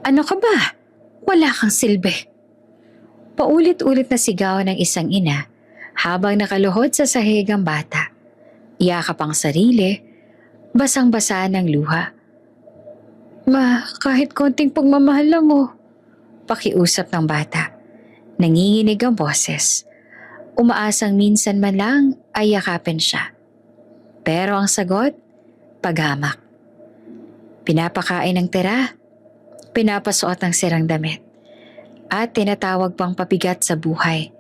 Ano ka ba? Wala kang silbi. Paulit-ulit na sigaw ng isang ina habang nakaluhod sa sahig ang bata. Yakap ang sarili, basang-basa ng luha. Ma, kahit konting pagmamahal lang oh. Pakiusap ng bata. Nanginginig ang boses. Umaasang minsan man lang ay yakapin siya. Pero ang sagot, paghamak. Pinapakain ng tira, pinapasuot ng sirang damit, at tinatawag pang pabigat sa buhay.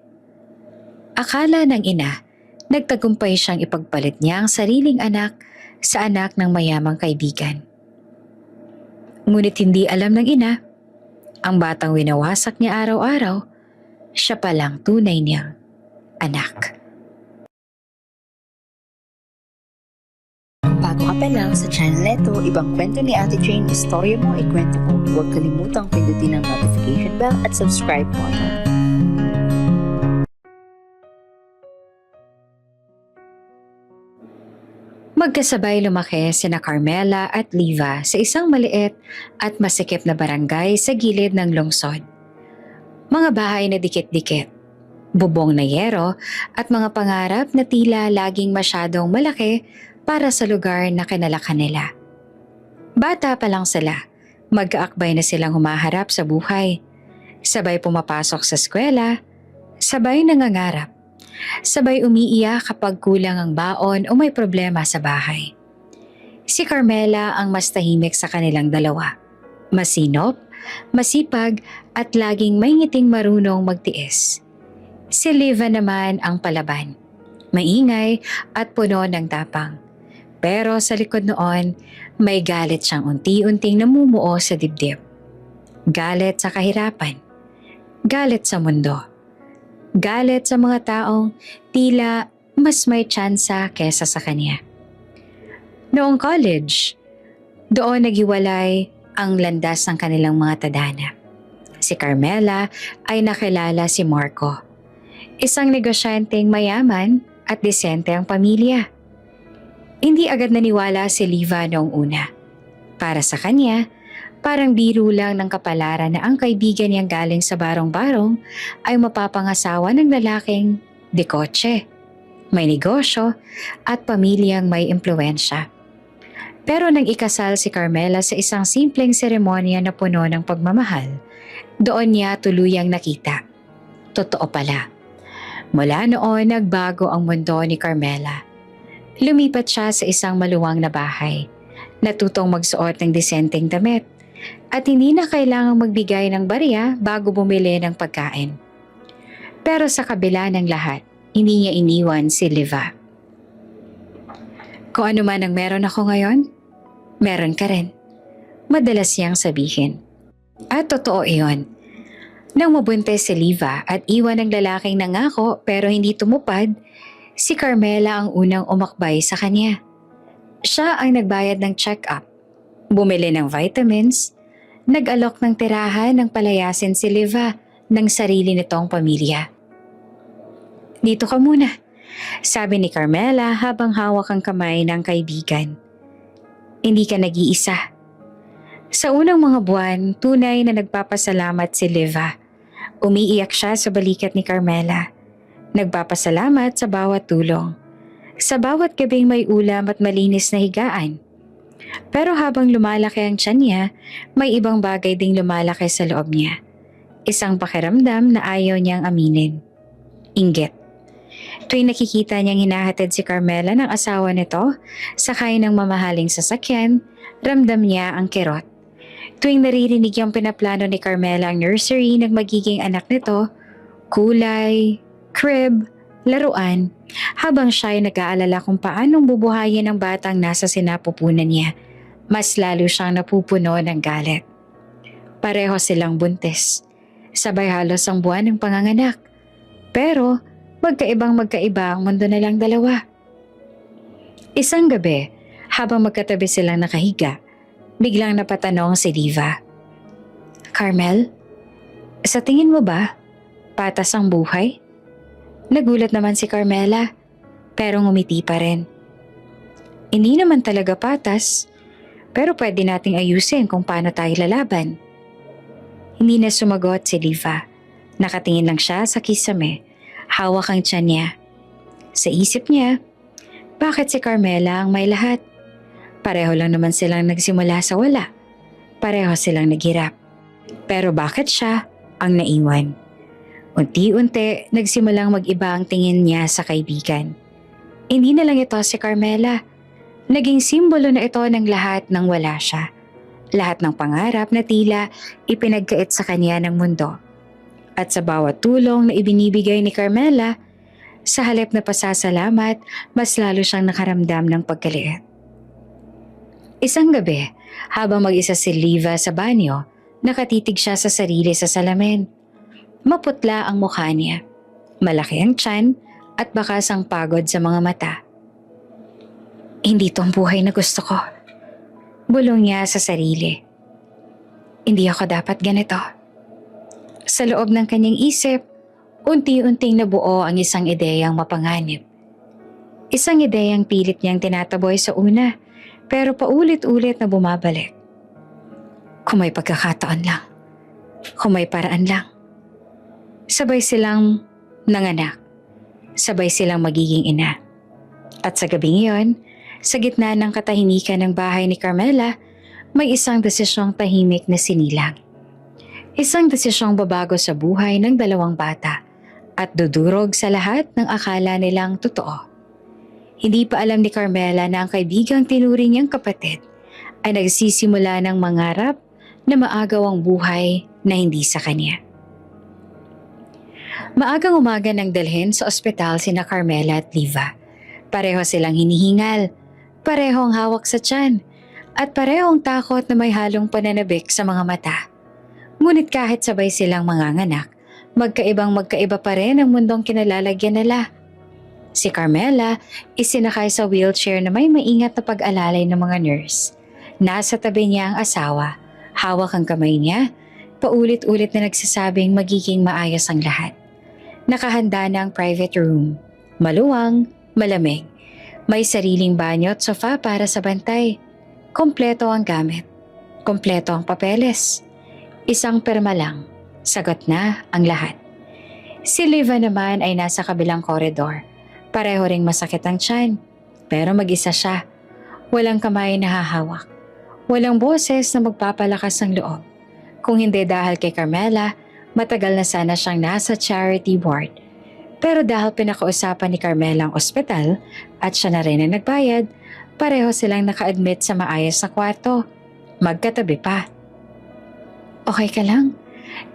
Akala ng ina, nagtagumpay siyang ipagpalit niya ang sariling anak sa anak ng mayamang kaibigan. Ngunit hindi alam ng ina, ang batang winawasak niya araw-araw, siya palang tunay niyang anak. Bago ka pa lang sa channel neto, ibang kwento ni Ate Jane, istorya mo, ikwento ko. Huwag kalimutang pindutin ang notification bell at subscribe button. Magkasabay lumaki sina Carmela at Liva sa isang maliit at masikip na barangay sa gilid ng lungsod. Mga bahay na dikit-dikit, bubong na yero at mga pangarap na tila laging masyadong malaki para sa lugar na kinalakan nila. Bata pa lang sila, mag-aakbay na silang humaharap sa buhay. Sabay pumapasok sa eskwela, sabay nangangarap. Sabay umiiyak kapag kulang ang baon o may problema sa bahay. Si Carmela ang mas tahimik sa kanilang dalawa. Masinop, masipag at laging may ngiting marunong magtiis. Si Liva naman ang palaban. Maingay at puno ng tapang. Pero sa likod noon, may galit siyang unti-unting namumuo sa dibdib. Galit sa kahirapan. Galit sa mundo. Galit sa mga taong tila mas may tsansa kesa sa kanya. Noong college, doon naghiwalay ang landas ng kanilang mga tadhana. Si Carmela ay nakilala si Marco, isang negosyanteng mayaman at disente ang pamilya. Hindi agad naniwala si Liva noong una. Para sa kanya, parang biro lang ng kapalaran na ang kaibigan niyang galing sa barong-barong ay mapapangasawa ng lalaking dekotse, may negosyo at pamilyang may impluensya. Pero nang ikasal si Carmela sa isang simpleng seremonya na puno ng pagmamahal, doon niya tuluyang nakita. Totoo pala. Mula noon nagbago ang mundo ni Carmela. Lumipat siya sa isang maluwang na bahay, natutong magsuot ng disenteng damit, at hindi na kailangang magbigay ng barya bago bumili ng pagkain. Pero sa kabila ng lahat, hindi niya iniwan si Liva. Kung ano man ang meron ako ngayon, meron ka rin. Madalas siyang sabihin. At totoo iyon. Nang mabuntis si Liva at iwan ng lalaking nangako pero hindi tumupad, si Carmela ang unang umakbay sa kanya. Siya ang nagbayad ng check-up, bumili ng vitamins, nag-alok ng tirahan ng palayasin si Liva ng sarili nitong pamilya. Dito ka muna, sabi ni Carmela habang hawak ang kamay ng kaibigan. Hindi ka nag-iisa. Sa unang mga buwan, tunay na nagpapasalamat si Liva. Umiiyak siya sa balikat ni Carmela. Nagpapasalamat sa bawat tulong. Sa bawat gabing may ulam at malinis na higaan. Pero habang lumalaki ang tiyan niya, may ibang bagay ding lumalaki sa loob niya. Isang pakiramdam na ayaw niyang aminin. Inggit. Tuwing nakikita niyang hinahatid si Carmela ng asawa nito, sakay ng mamahaling sasakyan, ramdam niya ang kirot. Tuwing naririnig niyang pinaplano ni Carmela ang nursery ng magiging anak nito, kulay, crib, laruan, habang siya ay nag-aalala kung paanong bubuhayin ang batang nasa sinapupunan niya, mas lalo siyang napupuno ng galit. Pareho silang buntis. Sabay halos ang buwan ng panganganak. Pero magkaiba ang mundo na lang dalawa. Isang gabi, habang magkatabi silang nakahiga, biglang napatanong si Liva. Carmel, sa tingin mo ba, patas ang buhay? Nagulat naman si Carmela, pero ngumiti pa rin. Hindi naman talaga patas, pero pwede nating ayusin kung paano tayo lalaban. Hindi na sumagot si Liva. Nakatingin lang siya sa kisame. Hawak ang tiyan niya. Sa isip niya, bakit si Carmela ang may lahat? Pareho lang naman silang nagsimula sa wala. Pareho silang naghirap. Pero bakit siya ang naiwan? Unti-unti nagsimulang mag-iba ang tingin niya sa kaibigan. Hindi na lang ito si Carmela. Naging simbolo na ito ng lahat ng wala siya. Lahat ng pangarap na tila ipinagkait sa kanya ng mundo. At sa bawat tulong na ibinibigay ni Carmela, sa halip na pasasalamat, mas lalo siyang nakaramdam ng pagkaliit. Isang gabi, habang mag-isa si Liva sa banyo, nakatitig siya sa sarili sa salamin. Maputla ang mukha niya. Malaki ang tiyan at bakas ang pagod sa mga mata. Hindi to ang buhay na gusto ko. Bulong niya sa sarili. Hindi ako dapat ganito. Sa loob ng kanyang isip, unti-unting nabuo ang isang ideyang mapanganib. Isang ideyang pilit niyang tinataboy sa una, pero paulit-ulit na bumabalik. Kung may pagkakataon lang. Kung may paraan lang. Sabay silang nanganak. Sabay silang magiging ina. At sa gabing iyon, sa gitna ng katahimikan ng bahay ni Carmela, may isang desisyong tahimik na sinilang. Isang desisyong babago sa buhay ng dalawang bata at dudurog sa lahat ng akala nilang totoo. Hindi pa alam ni Carmela na ang kaibigang tinuring niyang kapatid ay nagsisimula ng mangarap na maagaw ang buhay na hindi sa kanya. Maagang umaga nang dalhin sa ospital sina Carmela at Liva. Pareho silang hinihingal, parehong hawak sa tiyan, at parehong takot na may halong pananabik sa mga mata. Ngunit kahit sabay silang manganganak, magkaiba pa rin ang mundong kinalalagyan nila. Si Carmela isinakay sa wheelchair na may maingat na pag-alalay ng mga nurse. Nasa tabi niya ang asawa, hawak ang kamay niya, paulit-ulit na nagsasabing magiging maayos ang lahat. Nakahanda na ang private room, maluwang, malamig. May sariling banyo at sofa para sa bantay. Kompleto ang gamit. Kompleto ang papeles. Isang perma lang. Sagot na ang lahat. Si Liva naman ay nasa kabilang koridor. Pareho ring masakit ang tiyan. Pero mag-isa siya. Walang kamay na hahawak. Walang boses na magpapalakas ng loob. Kung hindi dahil kay Carmela, matagal na sana siyang nasa charity ward. Pero dahil pinakausapan ni Carmela ang ospital at siya na rin ang nagbayad, pareho silang naka-admit sa maayos na kwarto. Magkatabi pa. Okay ka lang?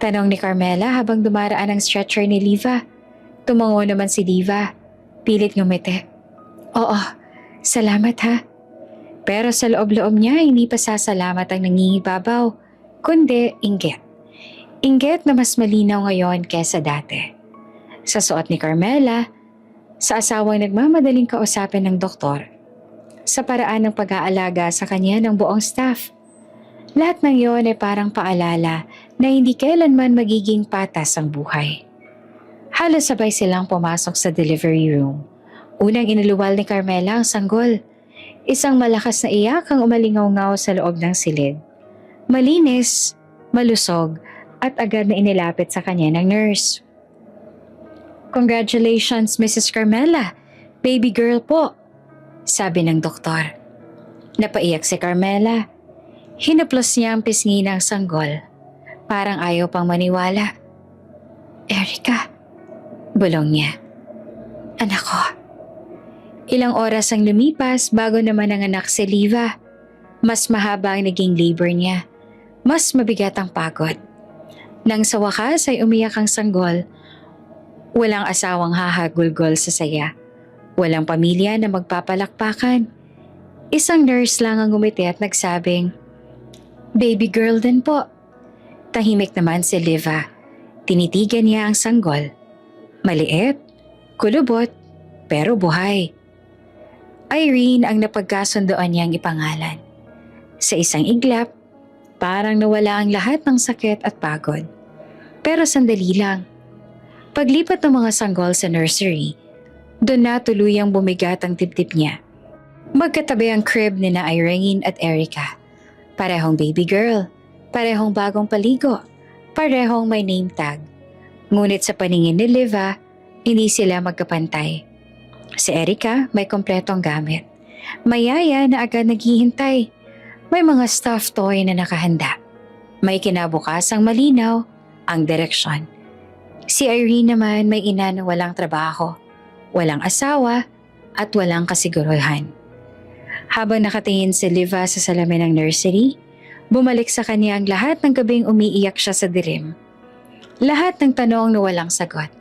Tanong ni Carmela habang dumaraan ang stretcher ni Liva. Tumango naman si Liva. Pilit ngumiti. Oo, salamat ha. Pero sa loob-loob niya hindi pa sasalamat ang nangingibabaw, kundi inggit. Inggit na mas malinaw ngayon kesa dati. Sa suot ni Carmela, sa asawang nagmamadaling kausapin ng doktor, sa paraan ng pag-aalaga sa kanya ng buong staff. Lahat ng iyon ay parang paalala na hindi kailanman magiging patas ang buhay. Halos sabay silang pumasok sa delivery room. Unang iniluwal ni Carmela ang sanggol. Isang malakas na iyak ang umalingaw-ngaw sa loob ng silid. Malinis, malusog, at agad na inilapit sa kanya ng nurse. Congratulations, Mrs. Carmela. Baby girl po, sabi ng doktor. Napaiyak si Carmela. Hinaplos niya ang pisngi ng sanggol. Parang ayaw pang maniwala. Erica, bulong niya. Anak ko. Ilang oras ang lumipas bago naman nanganak si Liva. Mas mahaba ang naging labor niya. Mas mabigat ang pagod. Nang sa wakas ay umiyak ang sanggol, walang asawang hahagulgol sa saya. Walang pamilya na magpapalakpakan. Isang nurse lang ang ngumiti at nagsabing, Baby girl din po. Tahimik naman si Liva. Tinitigan niya ang sanggol. Maliit, kulubot, pero buhay. Irene ang napagkasundoan niyang ipangalan. Sa isang iglap, parang nawala ang lahat ng sakit at pagod. Pero sandali lang. Paglipat ng mga sanggol sa nursery, doon na tuluyang bumigat ang dibdib niya. Magkatabi ang crib ni na Irene at Erica. Parehong baby girl, parehong bagong paligo, Parehong may name tag. Ngunit sa paningin ni Liva, hindi sila magkapantay. Si Erica may kompletong gamit. May yaya na agad naghihintay. May mga stuffed toy na nakahanda. May kinabukasang malinaw ang direksyon. Si Irene naman may ina na walang trabaho, walang asawa at walang kasiguruhan. Habang nakatingin si Liva sa salamin ng nursery, bumalik sa kanya ang lahat ng gabing umiiyak siya sa dilim. Lahat ng tanong na walang sagot.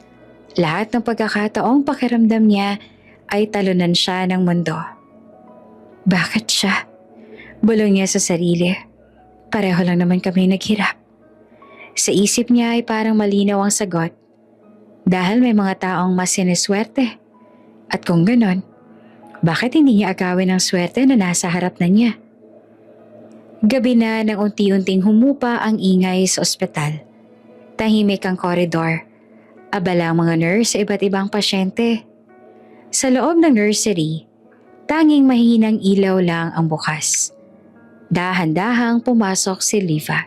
Lahat ng pagkakataong pakiramdam niya ay talunan siya ng mundo. Bakit siya? Bulong niya sa sarili. Pareho lang naman kami naghirap. Sa isip niya ay parang malinaw ang sagot. Dahil may mga taong mas siniswerte. At kung ganon, bakit hindi niya agawin ang swerte na nasa harap na niya? Gabi na nang unti-unting humupa ang ingay sa ospital. Tahimik ang koridor. Abala ang mga nurse sa iba't ibang pasyente. Sa loob ng nursery, tanging mahinang ilaw lang ang bukas. Dahan-dahang pumasok si Liva.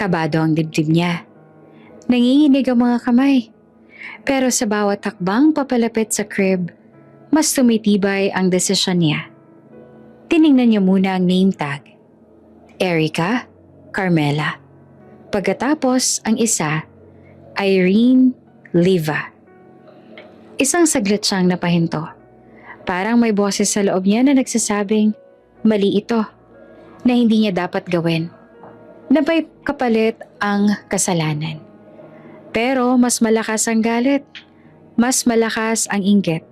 Kabado ang dibdib niya. Nanginginig ang mga kamay. Pero sa bawat hakbang papalapit sa crib, mas tumitibay ang desisyon niya. Tiningnan niya muna ang name tag. Erica, Carmela. Pagkatapos ang isa, Irene, Liva. Isang saglit siyang napahinto. Parang may boses sa loob niya na nagsasabing, mali ito, na hindi niya dapat gawin. Na may kapalit ang kasalanan. Pero mas malakas ang galit, mas malakas ang inggit,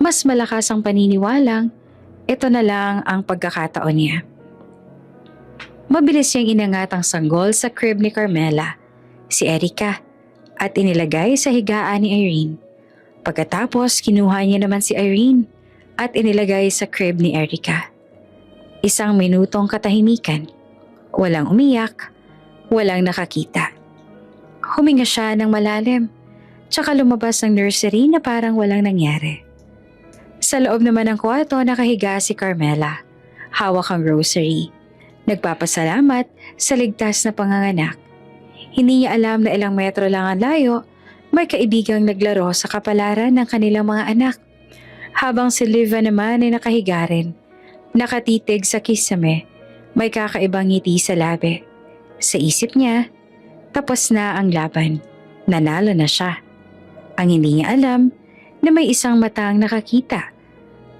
mas malakas ang paniniwalang ito na lang ang pagkakataon niya. Mabilis niyang inangat ang sanggol sa crib ni Carmela, si Erica, at inilagay sa higaan ni Irene. Pagkatapos kinuha niya naman si Irene at inilagay sa crib ni Erica. Isang minutong katahimikan. Walang umiyak, walang nakakita. Huminga siya ng malalim, tsaka lumabas ng nursery na parang walang nangyari. Sa loob naman ng kwarto nakahiga si Carmela. Hawak ang rosary. Nagpapasalamat sa ligtas na panganganak. Hindi niya alam na ilang metro lang ang layo, may kaibigang naglaro sa kapalaran ng kanilang mga anak. Habang si Liva naman ay nakahiga rin. Nakatitig sa kisame, may kakaibang ngiti sa labi. Sa isip niya, tapos na ang laban. Nanalo na siya. Ang hindi niya alam na may isang matang nakakita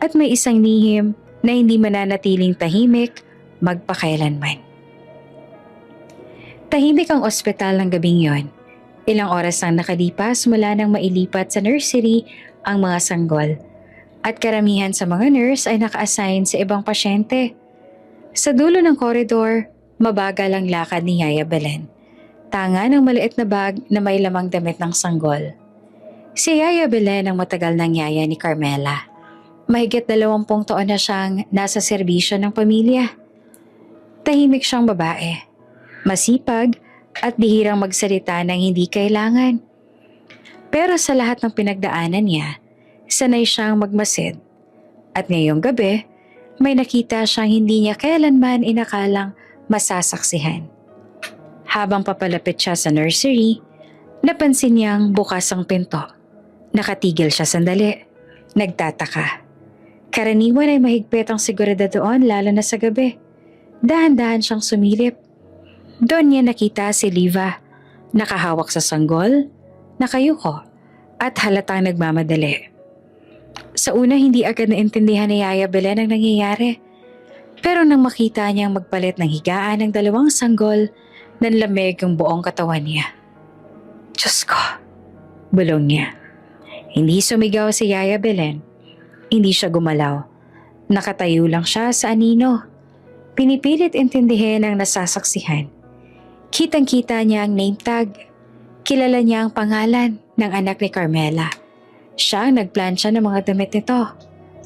at may isang lihim na hindi mananatiling tahimik magpakailanman. Tahimik ang ospital ng gabing yon. Ilang oras ang nakalipas mula nang mailipat sa nursery ang mga sanggol at karamihan sa mga nurse ay naka-assign sa ibang pasyente. Sa dulo ng koridor, mabagal ang lakad ni Yaya Belen. Tanga ng maliit na bag na may lamang damit ng sanggol. Si Yaya Belen ang matagal ng yaya ni Carmela. Mahigit 20 taon na siyang nasa serbisyo ng pamilya. Tahimik siyang babae, masipag at bihirang magsalita ng hindi kailangan. Pero sa lahat ng pinagdaanan niya, sanay siyang magmasid. At ngayong gabi, may nakita siyang hindi niya kailanman inakalang masasaksihan. Habang papalapit siya sa nursery, napansin niyang bukas ang pinto. Nakatigil siya sandali. Nagtataka. Karaniwan ay mahigpit ang seguridad doon lalo na sa gabi. Dahan-dahan siyang sumilip. Doon niya nakita si Liva, nakahawak sa sanggol, nakayuko, at halatang nagmamadali. Sa una hindi agad naintindihan ni Yaya Belen ang nangyayari. Pero nang makita niyang magpalit ng higaan ng 2 sanggol, nanlamig ang buong katawan niya. Diyos ko, bulong niya. Hindi sumigaw si Yaya Belen. Hindi siya gumalaw. Nakatayo lang siya sa anino. Pinipilit intindihin ang nasasaksihan. Kitang-kita niya ang name tag. Kilala niya ang pangalan ng anak ni Carmela. Siya ang nagplansya ng mga damit nito.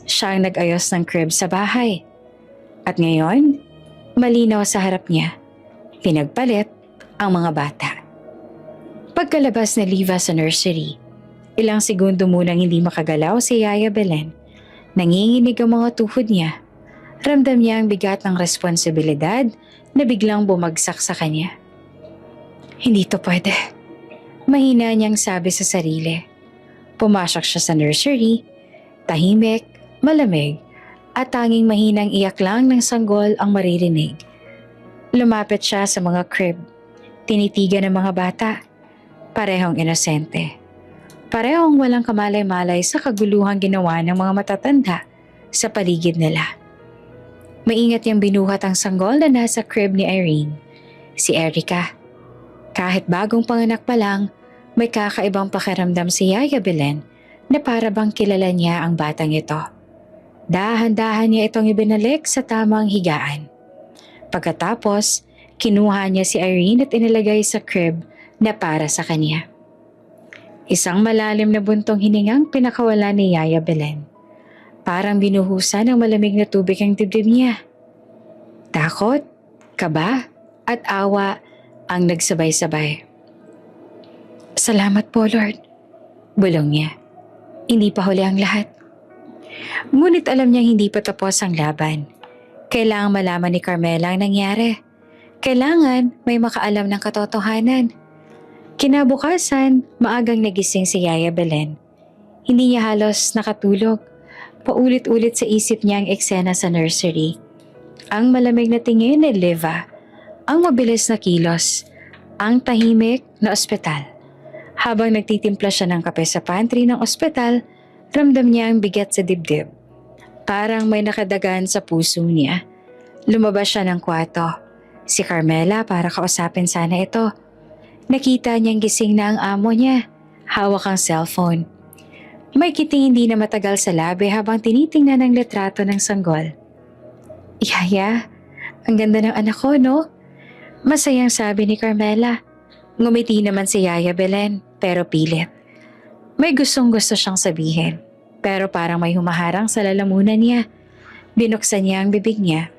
Siya ang nag-ayos ng crib sa bahay. At ngayon, malinaw sa harap niya. Pinagpalit ang mga bata. Pagkalabas ni Liva sa nursery, ilang segundo munang hindi makagalaw si Yaya Belen. Nanginginig ang mga tuhod niya. Ramdam niya ang bigat ng responsibilidad na biglang bumagsak sa kanya. Hindi to pwede. Mahina niyang sabi sa sarili. Pumasok siya sa nursery, tahimik, malamig, at tanging mahinang iyak lang ng sanggol ang maririnig. Lumapit siya sa mga crib. Tinitigan ng mga bata. Parehong inosente. Parehong walang kamalay-malay sa kaguluhang ginawa ng mga matatanda sa paligid nila. Maingat niyang binuhat ang sanggol na nasa crib ni Irene, si Erica. Kahit bagong panganak pa lang, may kakaibang pakiramdam si Yaya Belen na para bang kilala niya ang batang ito. Dahan-dahan niya itong ibinalik sa tamang higaan. Pagkatapos, kinuha niya si Irene at inilagay sa crib na para sa kanya. Isang malalim na buntong hiningang pinakawala ni Yaya Belen. Parang binuhusan ng malamig na tubig ang dibdib niya. Takot, kaba, at awa ang nagsabay-sabay. Salamat po, Lord. Bulong niya. Hindi pa huli ang lahat. Ngunit alam niyang hindi pa tapos ang laban. Kailangan malaman ni Carmela ang nangyari. Kailangan may makaalam ng katotohanan. Kinabukasan, maagang nagising si Yaya Belen. Hindi niya halos nakatulog. Paulit-ulit sa isip niya ang eksena sa nursery. Ang malamig na tingin ni Liva, ang mabilis na kilos, ang tahimik na ospital. Habang nagtitimpla siya ng kape sa pantry ng ospital, ramdam niya ang bigat sa dibdib. Parang may nakadagan sa puso niya. Lumabas siya ng kwarto. Si Carmela para kausapin sana ito. Nakita niyang gising na ang amo niya. Hawak ang cellphone. May kiting hindi na matagal sa labi habang tinitingnan ang litrato ng sanggol. Yaya, ang ganda ng anak ko, no? Masayang sabi ni Carmela. Ngumiti naman si Yaya Belen, pero pilit. May gustong-gusto siyang sabihin, pero parang may humaharang sa lalamunan niya. Binuksan niya ang bibig niya,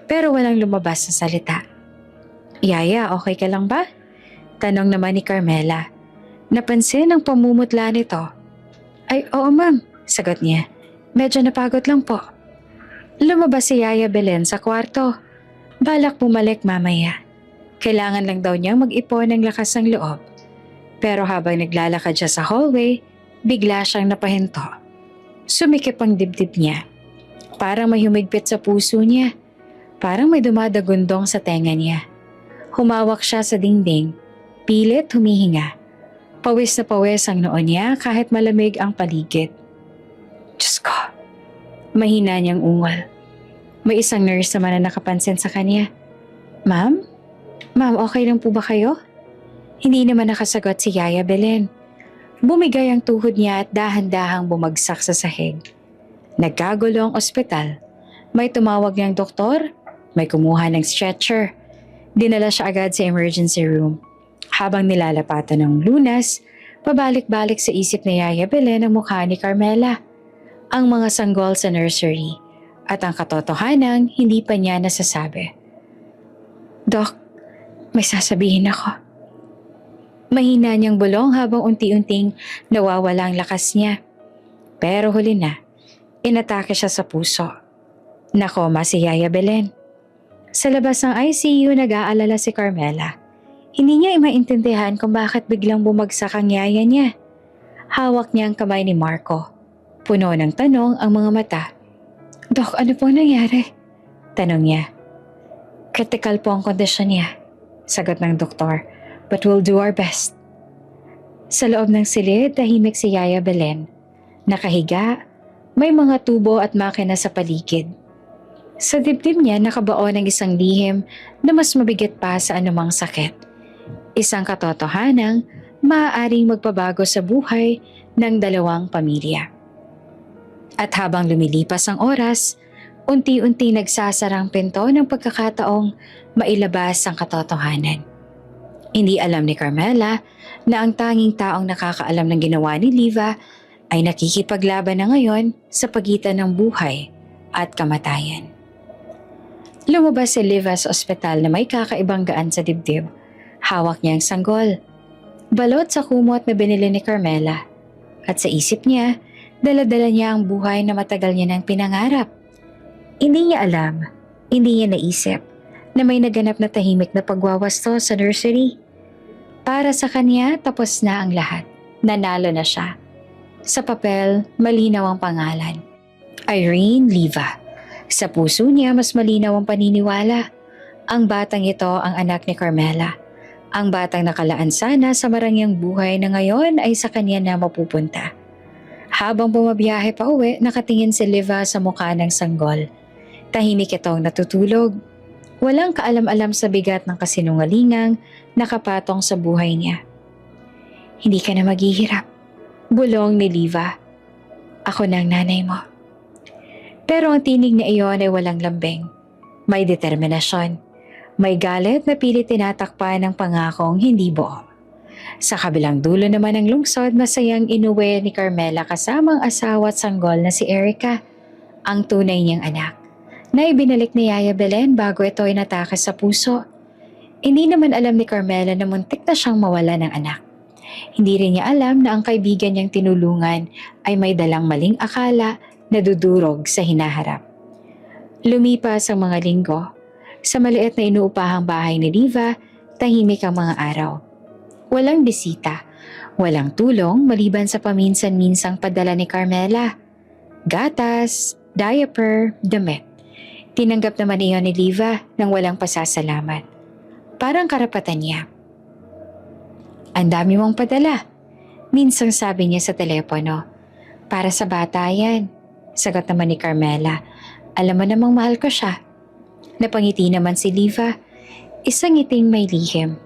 pero walang lumabas na salita. Yaya, okay ka lang ba? Tanong naman ni Carmela. Napansin ang pamumutla nito. Ay, oo ma'am, sagot niya. Medyo napagod lang po. Lumabas si Yaya Belen sa kwarto. Balak bumalik mamaya. Kailangan lang daw niyang mag-ipon ng lakas ng loob. Pero habang naglalakad siya sa hallway, bigla siyang napahinto. Sumikip ang dibdib niya. Parang may humigpit sa puso niya. Parang may dumadagundong sa tenga niya. Humawak siya sa dingding. Pilit humihinga. Pawis na pawis ang noo niya kahit malamig ang paligid. Diyos ko. Mahina niyang ungol. May isang nurse naman na nakapansin sa kanya. Ma'am? Ma'am, okay lang po ba kayo? Hindi naman nakasagot si Yaya Belen. Bumigay ang tuhod niya at dahan-dahang bumagsak sa sahig. Nagkagulo ang ospital. May tumawag niyang doktor, may kumuha ng stretcher. Dinala siya agad sa emergency room. Habang nilalapatan ng lunas, pabalik-balik sa isip ni Yaya Belen ang mukha ni Carmela. Ang mga sanggol sa nursery at ang katotohanang hindi pa niya nasasabi. Dok, may sasabihin ako. Mahina niyang bulong habang unti-unting nawawala ang lakas niya. Pero huli na, inatake siya sa puso. Nakoma si Yaya Belen. Sa labas ng ICU nag-aalala si Carmela. Hindi niya maintindihan kung bakit biglang bumagsak ang yaya niya. Hawak niya ang kamay ni Marco. Puno ng tanong ang mga mata. Dok, ano pong nangyari? Tanong niya. Critical po ang kondisyon niya, sagot ng doktor, but we'll do our best. Sa loob ng silid, tahimik si Yaya Belen. Nakahiga, may mga tubo at makina sa paligid. Sa dibdib niya nakabaon ang isang lihim na mas mabigat pa sa anumang sakit. Isang katotohanang maaaring magpabago sa buhay ng dalawang pamilya. At habang lumilipas ang oras, unti-unti nagsasarang pinto ng pagkakataong mailabas ang katotohanan. Hindi alam ni Carmela na ang tanging taong nakakaalam ng ginawa ni Liva ay nakikipaglaban na ngayon sa pagitan ng buhay at kamatayan. Lumabas si Liva sa ospital na may kakaibang gaan sa dibdib. Hawak niya ang sanggol. Balot sa kumot na binili ni Carmela. At sa isip niya, dala-dala niya ang buhay na matagal niya nang pinangarap. Hindi niya alam, hindi niya naisip na may naganap na tahimik na pagwawasto sa nursery. Para sa kanya, tapos na ang lahat. Nanalo na siya. Sa papel, malinaw ang pangalan. Irene Liva. Sa puso niya, mas malinaw ang paniniwala. Ang batang ito ang anak ni Carmela. Ang batang nakalaan sana sa marangyang buhay na ngayon ay sa kanya na mapupunta. Habang bumabiyahe pa uwi, nakatingin si Liva sa mukha ng sanggol. Tahimik itong natutulog. Walang kaalam-alam sa bigat ng kasinungalingang nakapatong sa buhay niya. Hindi ka na maghihirap. Bulong ni Liva. Ako na ang nanay mo. Pero ang tinig na iyon ay walang lambing. May determinasyon. May galit na pilit tinatakpan ng pangakong hindi buo. Sa kabilang dulo naman ng lungsod, masayang inuwi ni Carmela kasama ang asawa at sanggol na si Erica, ang tunay niyang anak, na ibinalik ni Yaya Belen bago ito ay natake sa puso. Hindi naman alam ni Carmela na muntik na siyang mawala ng anak. Hindi rin niya alam na ang kaibigan niyang tinulungan ay may dalang maling akala na dudurog sa hinaharap. Lumipas ang mga linggo. Sa maliit na inuupahang bahay ni Liva, tahimik ang mga araw. Walang bisita, walang tulong maliban sa paminsan-minsang padala ni Carmela. Gatas, diaper, damit. Tinanggap naman iyon ni Liva nang walang pasasalamat. Parang karapatan niya. Ang dami mong padala. Minsang sabi niya sa telepono. Para sa bata yan. Sagot naman ni Carmela. Alam mo namang mahal ko siya. Napangiti naman si Liva. Isang ngiting may lihim.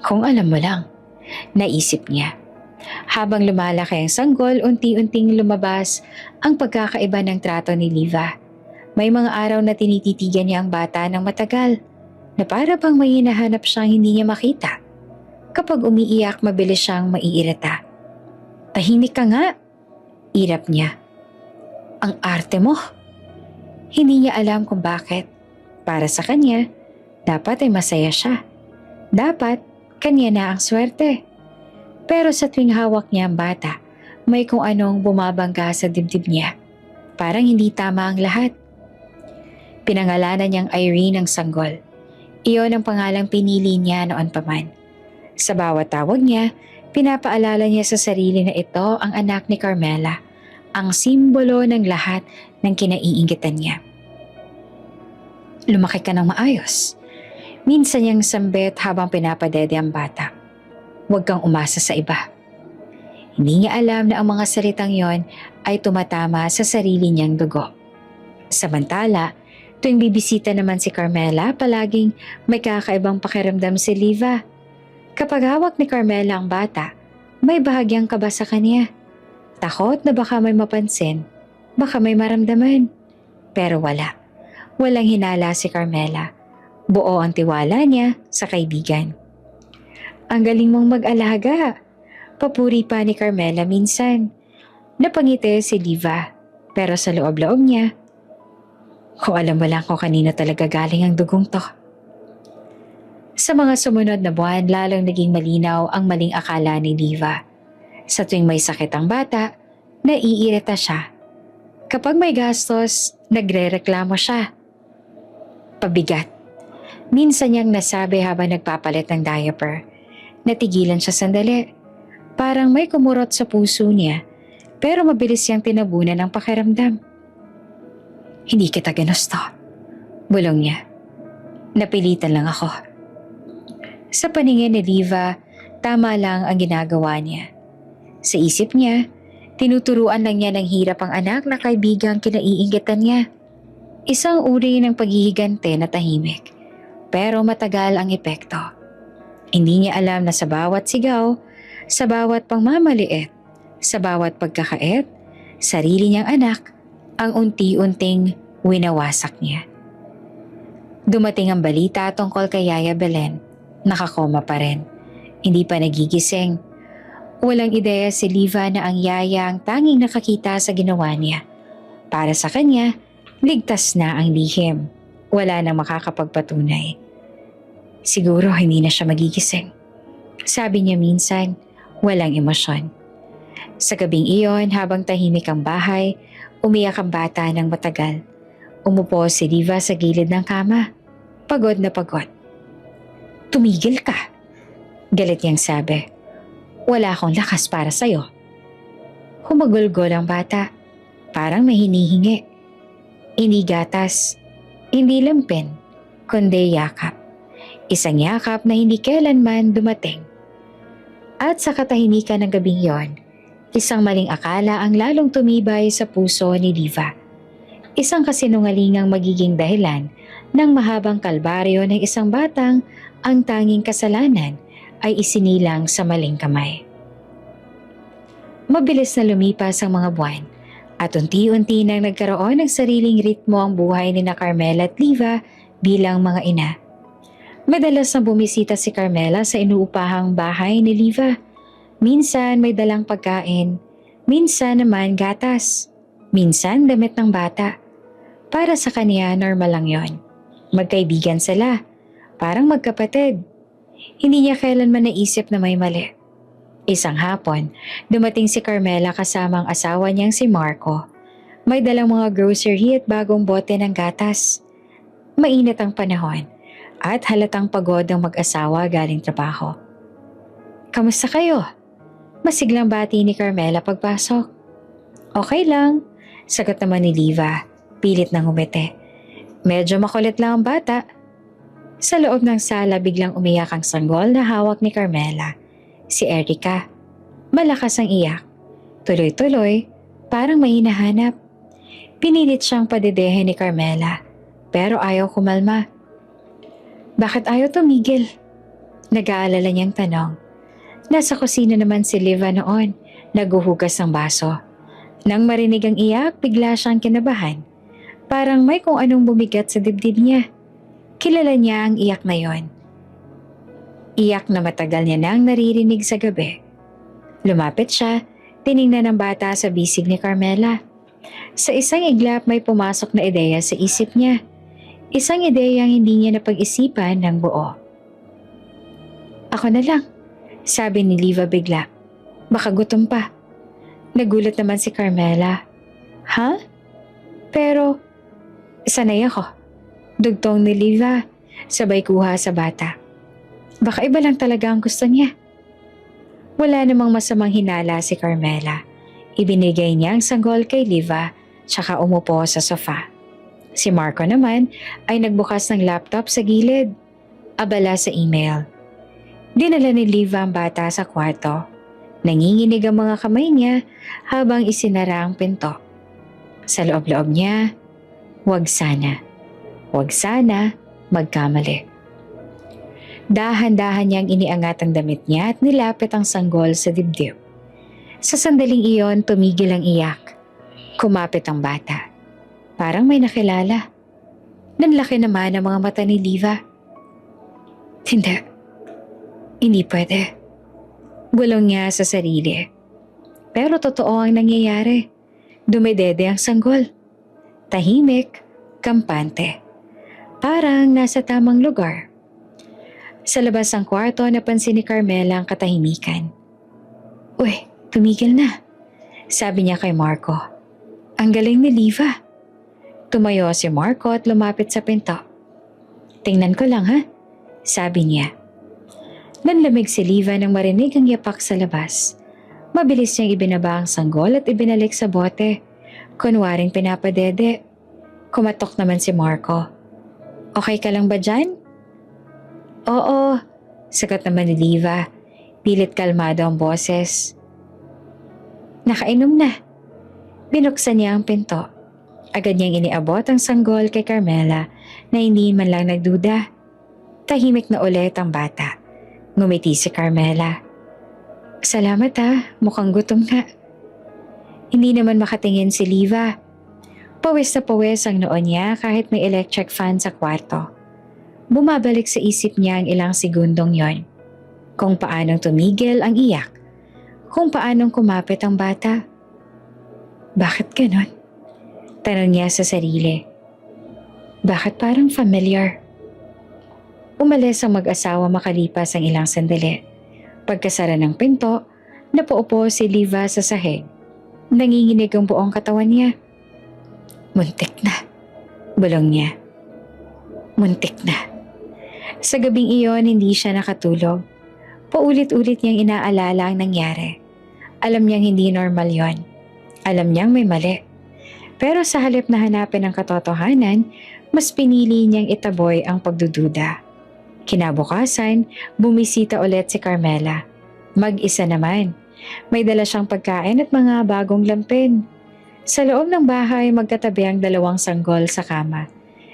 Kung alam mo lang, naisip niya. Habang lumalaki ang sanggol, unti-unting lumabas ang pagkakaiba ng trato ni Liva. May mga araw na tinititigan niya ang bata ng matagal, na para bang may hinahanap siyang hindi niya makita. Kapag umiiyak, mabilis siyang maiirita. Tahimik ka nga, irap niya. Ang arte mo. Hindi niya alam kung bakit. Para sa kanya, dapat ay masaya siya. Dapat, kanya na ang swerte. Pero sa tuwing hawak niya ang bata, may kung anong bumabangga sa dibdib niya. Parang hindi tama ang lahat. Pinangalanan niyang Irene ang sanggol. Iyon ang pangalang pinili niya noon pa man. Sa bawat tawag niya, pinapaalala niya sa sarili na ito ang anak ni Carmela, ang simbolo ng lahat ng kinaiinggitan niya. Lumaki ka ng maayos. Minsan niyang sambit habang pinapadede ang bata. Huwag kang umasa sa iba. Hindi niya alam na ang mga salitang yon ay tumatama sa sarili niyang dugo. Samantala, tuwing bibisita naman si Carmela, palaging may kakaibang pakiramdam si Liva. Kapag hawak ni Carmela ang bata, may bahagyang kaba sa kanya. Takot na baka may mapansin, baka may maramdaman. Pero wala. Walang hinala si Carmela. Buo ang tiwala niya sa kaibigan. Ang galing mong mag-alaga. Papuri pa ni Carmela minsan. Napangiti si Liva, pero sa loob-loob niya, kung alam mo lang kung kanino talaga galing ang dugong to. Sa mga sumunod na buwan, lalong naging malinaw ang maling akala ni Liva. Sa tuwing may sakit ang bata, naiirita siya. Kapag may gastos, nagre-reklamo siya. Pabigat. Minsan niyang nasabi habang nagpapalit ng diaper. Natigilan siya sandali. Parang may kumurot sa puso niya, pero mabilis siyang tinabunan ng pakiramdam. Hindi kita ginusto. Bulong niya. Napilitan lang ako. Sa paningin ni Liva, tama lang ang ginagawa niya. Sa isip niya, tinuturuan lang niya ng hirap ang anak na kaibigang kinaiinggitan niya. Isang uri ng paghihigante na tahimik, pero matagal ang epekto. Hindi niya alam na sa bawat sigaw, sa bawat pangmamaliit, sa bawat pagkakait, sarili niyang anak ang unti-unting winawasak niya. Dumating ang balita tungkol kay Yaya Belen. Nakakoma pa rin. Hindi pa nagigising. Walang ideya si Liva na ang yaya ang tanging nakakita sa ginawa niya. Para sa kanya, ligtas na ang lihim. Wala nang makakapagpatunay. Siguro hindi na siya magigising. Sabi niya minsan, walang emosyon. Sa gabing iyon, habang tahimik ang bahay, umiyak ang bata ng matagal. Umupo si Liva sa gilid ng kama. Pagod na pagod. Tumigil ka. Galit niyang sabi, "Wala akong lakas para sa'yo." Humagulgol ang bata, parang may hinihingi. Hindi gatas, hindi lampin, kundi yakap. Isang yakap na hindi kailanman dumating. At sa katahimikan ng gabing yon, isang maling akala ang lalong tumibay sa puso ni Liva. Isang kasinungalingang magiging dahilan ng mahabang kalbaryo ng isang batang ang tanging kasalanan ay isinilang sa maling kamay. Mabilis na lumipas ang mga buwan at unti-unti nang nagkaroon ng sariling ritmo ang buhay ni na Carmela at Liva bilang mga ina. Madalas na bumisita si Carmela sa inuupahang bahay ni Liva. Minsan may dalang pagkain, minsan naman gatas, minsan damit ng bata. Para sa kanya, normal lang yon. Magkaibigan sila, parang magkapatid. Hindi niya kailanman naisip na may mali. Isang hapon, dumating si Carmela kasama ang asawa niyang si Marco. May dalang mga grocery at bagong bote ng gatas. Mainit ang panahon at halatang pagod ang mag-asawa galing trabaho. "Kamusta kayo?" Masiglang bati ni Carmela pagpasok. "Okay lang," sagot naman ni Liva, pilit nang umiti. "Medyo makulit lang ang bata." Sa loob ng sala biglang umiyak ang sanggol na hawak ni Carmela. Si Erica. Malakas ang iyak. Tuloy-tuloy, parang may hinahanap. Pinilit siyang padedehin ni Carmela, pero ayaw kumalma. "Bakit ayaw tumigil?" Nag-aalala niyang tanong. Nasa kusina naman si Liva noon, naguhugas ng baso. Nang marinig ang iyak, bigla siyang kinabahan. Parang may kung anong bumigat sa dibdib niya. Kilala niya ang iyak na yon. Iyak na matagal niya nang naririnig sa gabi. Lumapit siya, tiningnan ng bata sa bisig ni Carmela. Sa isang iglap may pumasok na ideya sa isip niya. Isang ideyang hindi niya napag-isipan ng buo. "Ako na lang," sabi ni Liva bigla. "Baka gutom pa." Nagulat naman si Carmela. "Ha? Pero, sanay ako." Dugtong ni Liva, sabay kuha sa bata. Baka iba lang talaga ang gusto niya. Wala namang masamang hinala si Carmela. Ibinigay niya ang sanggol kay Liva, tsaka umupo sa sofa. Si Marco naman ay nagbukas ng laptop sa gilid. Abala sa email. Dinala ni Liva ang bata sa kwarto. Nanginginig ang mga kamay niya habang isinara ang pinto. Sa loob-loob niya, wag sana. Wag sana magkamali. Dahan-dahan niyang iniangat ang damit niya at nilapit ang sanggol sa dibdib. Sa sandaling iyon, tumigil ang iyak. Kumapit ang bata. Parang may nakilala. Nanlaki naman ang mga mata ni Liva. Hindi. Hindi pwede. Bulong niya sa sarili. Pero totoo ang nangyayari. Dumedede ang sanggol. Tahimik, kampante. Parang nasa tamang lugar. Sa labas ng kwarto, napansin ni Carmela ang katahimikan. "Uy, tumigil na," sabi niya kay Marco. "Ang galing ni Liva." Tumayo si Marco at lumapit sa pinto. "Tingnan ko lang ha," sabi niya. Nanlamig si Liva nang marinig ang yapak sa labas. Mabilis niyang ibinaba ang sanggol at ibinalik sa bote. Kunwaring pinapadede. Kumatok naman si Marco. "Okay ka lang ba dyan?" "Oo," sagot naman ni Liva. Pilit kalmado ang boses. "Nakainom na." Binuksan niya ang pinto. Agad niyang iniabot ang sanggol kay Carmela na hindi man lang nagduda. Tahimik na ulit ang bata. Ngumiti si Carmela. "Salamat mukhang gutom nga." Hindi naman makatingin si Liva. Pawis na pawis ang noon niya kahit may electric fan sa kwarto. Bumabalik sa isip niya ang ilang segundong yon. Kung paanong tumigil ang iyak. Kung paanong kumapit ang bata. Bakit ganon? Tanong niya sa sarili. Bakit parang familiar? Umalis ang mag-asawa makalipas ang ilang sandali. Pagkasara ng pinto, napaupo si Liva sa sahig. Nanginginig ang buong katawan niya. Muntik na, bulong niya. Muntik na. Sa gabing iyon, hindi siya nakatulog. Paulit-ulit niyang inaalala ang nangyari. Alam niyang hindi normal yon. Alam niyang may mali. Pero sa halip na hanapin ang katotohanan, mas pinili niyang itaboy ang pagdududa. Kinabukasan, bumisita ulit si Carmela. Mag-isa naman. May dala siyang pagkain at mga bagong lampin. Sa loob ng bahay, magkatabi ang dalawang sanggol sa kama.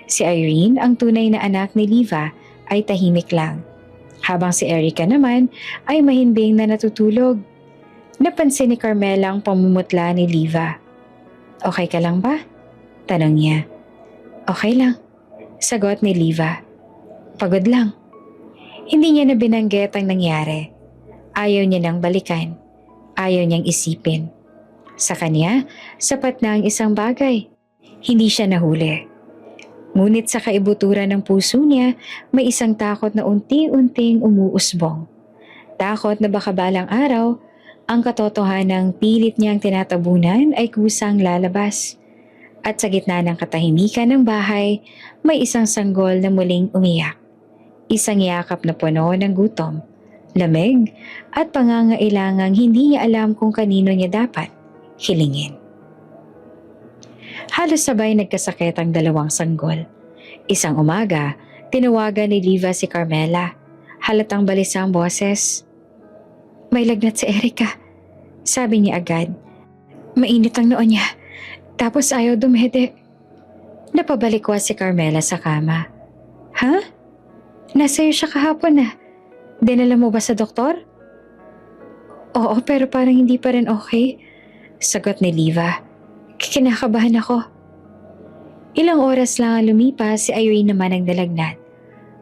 Si Irene, ang tunay na anak ni Liva, ay tahimik lang. Habang si Erica naman ay mahimbing na natutulog. Napansin ni Carmela ang pamumutla ni Liva. "Okay ka lang ba?" tanong niya. "Okay lang," sagot ni Liva. "Pagod lang." Hindi niya na binanggit ang nangyari. Ayaw niya nang balikan. Ayaw niyang isipin. Sa kanya, sapat na ang isang bagay. Hindi siya nahuli. Ngunit sa kaibuturan ng puso niya, may isang takot na unti-unting umuusbong. Takot na baka balang araw, ang katotohanang pilit niyang tinatabunan ay kusang lalabas. At sa gitna ng katahimikan ng bahay, may isang sanggol na muling umiyak. Isang yakap na puno ng gutom, lamig, at pangangailangang hindi niya alam kung kanino niya dapat hilingin. Halos sabay nagkasakit ang dalawang sanggol. Isang umaga, tinawagan ni Liva si Carmela. Halatang balisa ang boses. "May lagnat si Erica," sabi niya agad. "Mainit ang noo niya, tapos ayaw dumede." Napabalikwas si Carmela sa kama. "Ha? Nasa'yo siya kahapon na. Dinala mo ba sa doktor?" "Oo, pero parang hindi pa rin okay," sagot ni Liva. "Kinakabahan ako." Ilang oras lang ang lumipas, si Irene naman ang nalagnat.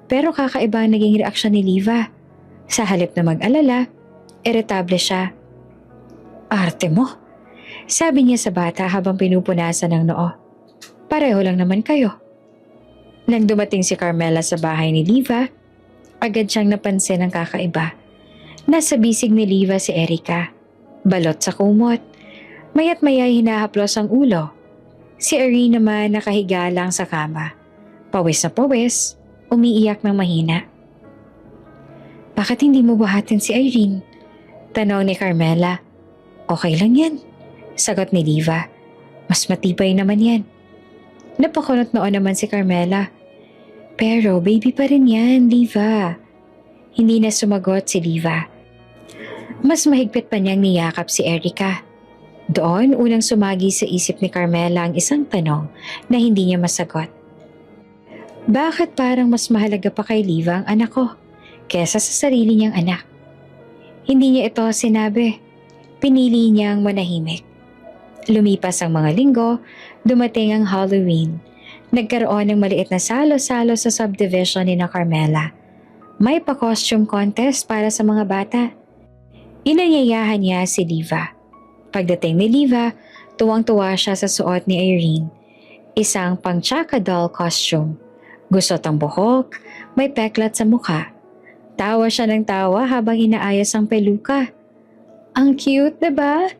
Pero kakaiba ang naging reaksyon ni Liva. Sa halip na mag-alala, iritable siya. "Arte mo," sabi niya sa bata habang pinupunasan ng noo. "Pareho lang naman kayo." Nang dumating si Carmela sa bahay ni Liva, agad siyang napansin ang kakaiba. Nasa bisig ni Liva si Erica. Balot sa kumot. Maya't maya hinahaplos ang ulo. Si Irene naman nakahiga lang sa kama. Pawis na pawis, umiiyak ng mahina. "Bakit hindi mo buhatin si Irene?" tanong ni Carmela. "Okay lang yan," sagot ni Liva. "Mas matibay naman yan." Napakunot noon naman si Carmela. "Pero baby pa rin yan, Liva." Hindi na sumagot si Liva. Mas mahigpit pa niyang niyakap si Erica. Doon unang sumagi sa isip ni Carmela ang isang tanong na hindi niya masagot. Bakit parang mas mahalaga pa kay Liva ang anak ko kesa sa sarili niyang anak? Hindi niya ito sinabi. Pinili niyang manahimik. Lumipas ang mga linggo, dumating ang Halloween. Nagkaroon ng maliit na salo-salo sa subdivision ni na Carmela. May pa-costume contest para sa mga bata. Inanyayahan niya si Liva. Pagdating ni Liva, tuwang-tuwa siya sa suot ni Irene. Isang pang-Chaka doll costume. Gusot ang buhok, may peklat sa mukha. Tawa siya ng tawa habang inaayos ang peluka. "Ang cute, diba?"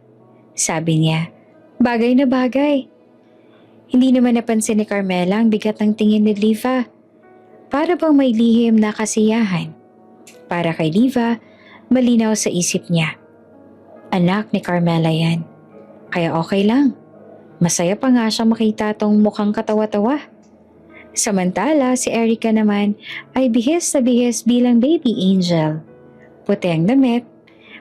sabi niya. Bagay na bagay. Hindi naman napansin ni Carmela ang bigat ng tingin ni Liva. Para bang may lihim na kasiyahan. Para kay Liva, malinaw sa isip niya. Anak ni Carmela yan. Kaya okay lang. Masaya pa nga siya makita tong mukhang katawa-tawa. Samantala, si Erica naman ay bihis na bihis bilang baby angel. Puti ang damit,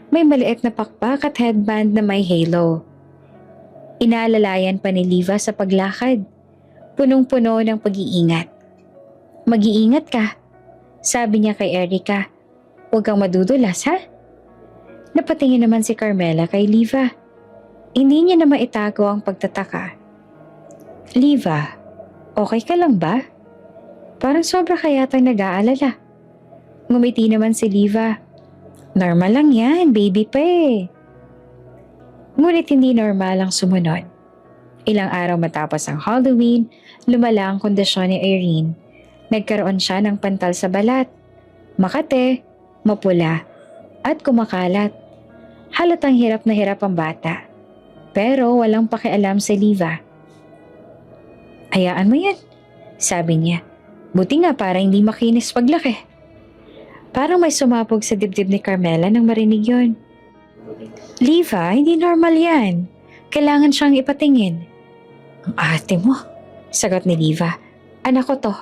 may maliit na pakpak at headband na may halo. Inaalalayan pa ni Liva sa paglakad. Punong-puno ng pag-iingat. "Mag-iingat ka," sabi niya kay Erica. "Huwag kang madudulas, ha?" Napatingin naman si Carmela kay Liva. Hindi niya na maitago ang pagtataka. "Liva, okay ka lang ba? Parang sobra ka yatang nag-aalala." Ngumiti naman si Liva. "Normal lang yan, baby pa eh." Ngunit hindi normal ang sumunod. Ilang araw matapos ang Halloween, lumala ang kondisyon ni Irene. Nagkaroon siya ng pantal sa balat. Makate, mapula, at kumakalat. Halatang hirap na hirap ang bata. Pero walang pakialam si Liva. "Hayaan mo yan," sabi niya. "Buti nga para hindi makinis paglaki." Parang may sumabog sa dibdib ni Carmela nang marinig yon. Liva, hindi normal yan. Kailangan siyang ipatingin. Ang ate mo, sagot ni Liva. Anak ko to.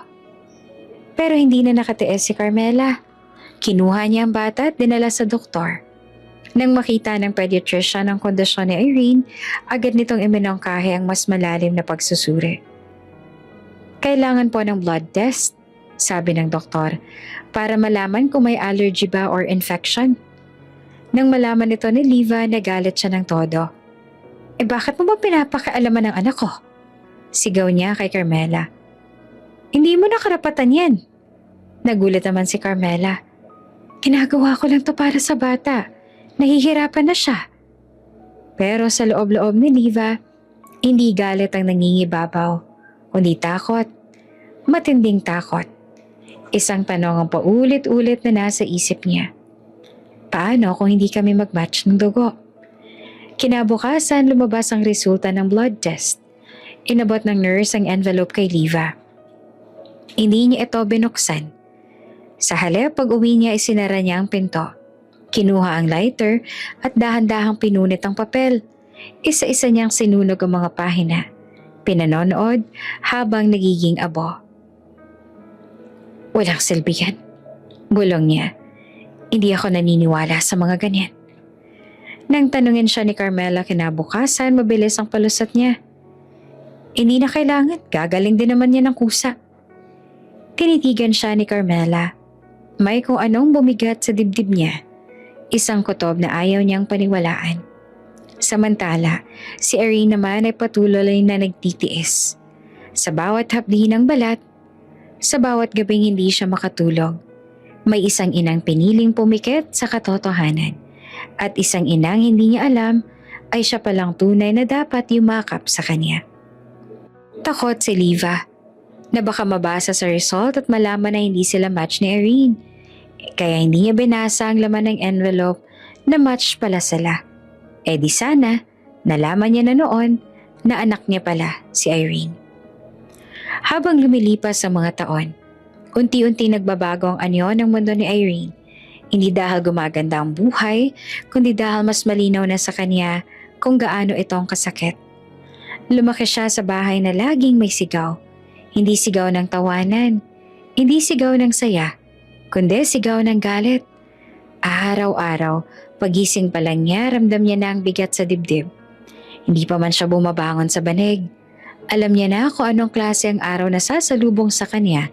Pero hindi na nakatiis si Carmela. Kinuha niya ang bata at dinala sa doktor. Nang makita ng pediatrician ang kondisyon ni Irene, agad nitong iminongkahi ang mas malalim na pagsusuri. Kailangan po ng blood test, sabi ng doktor, para malaman kung may allergy ba or infection. Nang malaman nito ni Liva, nagalit siya ng todo. Bakit mo ba pinapakaalaman ng anak ko? Sigaw niya kay Carmela. Hindi mo na karapatan yan. Nagulat naman si Carmela. Ginagawa ko lang to para sa bata. Nahihirapan na siya. Pero sa loob-loob ni Liva, hindi galit ang nangingibabaw, kundi takot. Matinding takot. Isang tanong ang paulit-ulit na nasa isip niya. Paano kung hindi kami mag-match ng dugo? Kinabukasan, lumabas ang resulta ng blood test. Inabot ng nurse ang envelope kay Liva. Hindi niya ito binuksan. Sa halip, pag-uwi niya, isinara niya ang pinto. Kinuha ang lighter at dahan-dahang pinunit ang papel. Isa-isa niyang sinunog ang mga pahina. Pinanonood habang nagiging abo. Walang silbi yan. Bulong niya. Hindi ako naniniwala sa mga ganyan. Nang tanungin siya ni Carmela kinabukasan, mabilis ang palusot niya. Hindi na kailangan, gagaling din naman niya ng kusa. Tinitigan siya ni Carmela. May kung anong bumigat sa dibdib niya. Isang kutob na ayaw niyang paniwalaan. Samantala, si Irene naman ay patuloy na nagtitiis. Sa bawat hapdi ng balat, sa bawat gabing hindi siya makatulog, may isang inang piniling pumikit sa katotohanan. At isang inang hindi niya alam ay siya palang tunay na dapat yumakap sa kanya. Takot si Liva na baka mabasa sa result at malaman na hindi sila match ni Irene. Kaya hindi niya binasa ang laman ng envelope na match pala sila. Di sana, nalaman niya na noon na anak niya pala si Irene. Habang lumilipas ang mga taon, unti-unti nagbabago ang anyo ng mundo ni Irene. Hindi dahil gumaganda ang buhay, kundi dahil mas malinaw na sa kanya kung gaano itong kasakit. Lumaki siya sa bahay na laging may sigaw. Hindi sigaw ng tawanan, hindi sigaw ng saya, kundi sigaw ng galit. Araw-araw, pagising pa lang niya, ramdam niya na ang bigat sa dibdib. Hindi pa man siya bumabangon sa banig. Alam niya na kung anong klase ang araw na sasalubong sa kanya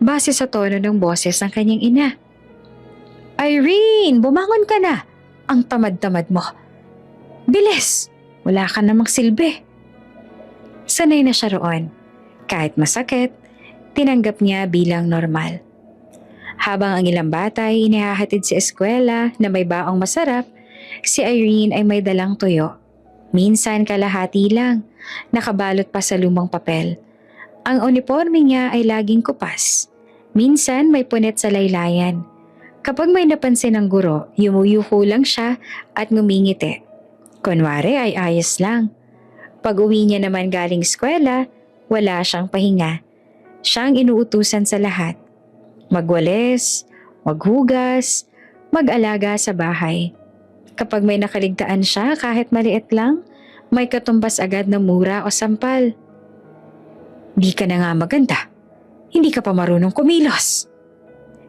base sa tono ng boses ng kanyang ina. Irene, bumangon ka na! Ang tamad-tamad mo. Bilis! Wala ka namang silbi. Sanay na siya roon. Kahit masakit, tinanggap niya bilang normal. Habang ang ilang bata ay inihahatid sa eskwela na may baong masarap, si Irene ay may dalang tuyo. Minsan kalahati lang, nakabalot pa sa lumang papel. Ang uniforme niya ay laging kupas. Minsan may punit sa laylayan. Kapag may napansin ng guro, yumuyuko lang siya at ngumingiti. Kunwari ay ayos lang. Pag uwi niya naman galing eskwela, wala siyang pahinga. Siyang inuutusan sa lahat. Magwalis, maghugas, mag-alaga sa bahay. Kapag may nakaligtaan siya kahit maliit lang, may katumbas agad na mura o sampal. Di ka na nga maganda. Hindi ka pa marunong kumilos.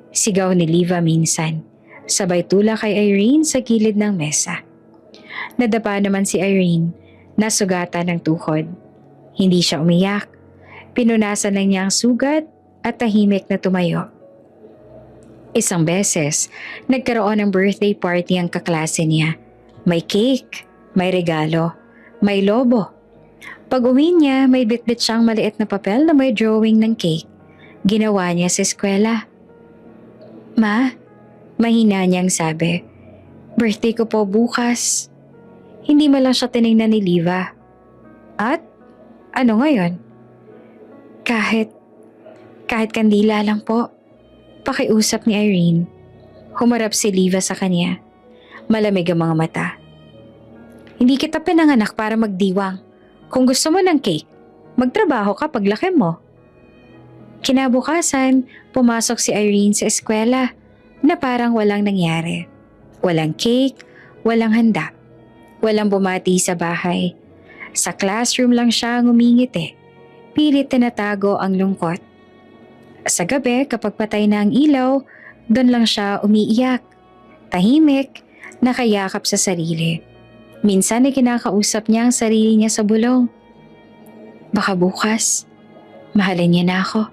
Sigaw ni Liva minsan, sabay tulak kay Irene sa gilid ng mesa. Nadapa naman si Irene, nasugatan ng tuhod. Hindi siya umiyak. Pinunasan lang niya ang sugat at tahimik na tumayo. Isang beses, nagkaroon ng birthday party ang kaklase niya. May cake, may regalo, may lobo. Pag uwi niya, may bitbit siyang maliit na papel na may drawing ng cake. Ginawa niya sa eskwela. Ma, mahina niyang sabi, birthday ko po bukas. Hindi man lang siya tinignan ni Liva. At ano ngayon? Kahit kandila lang po. Pakiusap ni Irene. Humarap si Liva sa kanya. Malamig ang mga mata. Hindi kita pinanganak para magdiwang. Kung gusto mo ng cake, magtrabaho ka paglaki mo. Kinabukasan, pumasok si Irene sa eskwela. na parang walang nangyari. Walang cake, walang handa, walang bumati sa bahay. Sa classroom lang siya ngumingiti, pilit na natago ang lungkot. Sa gabi kapag patay na ang ilaw, doon lang siya umiiyak. Tahimik, nakayakap sa sarili. Minsan ay kinakausap niya ang sarili niya sa bulong. Baka bukas, mahalin niya na ako.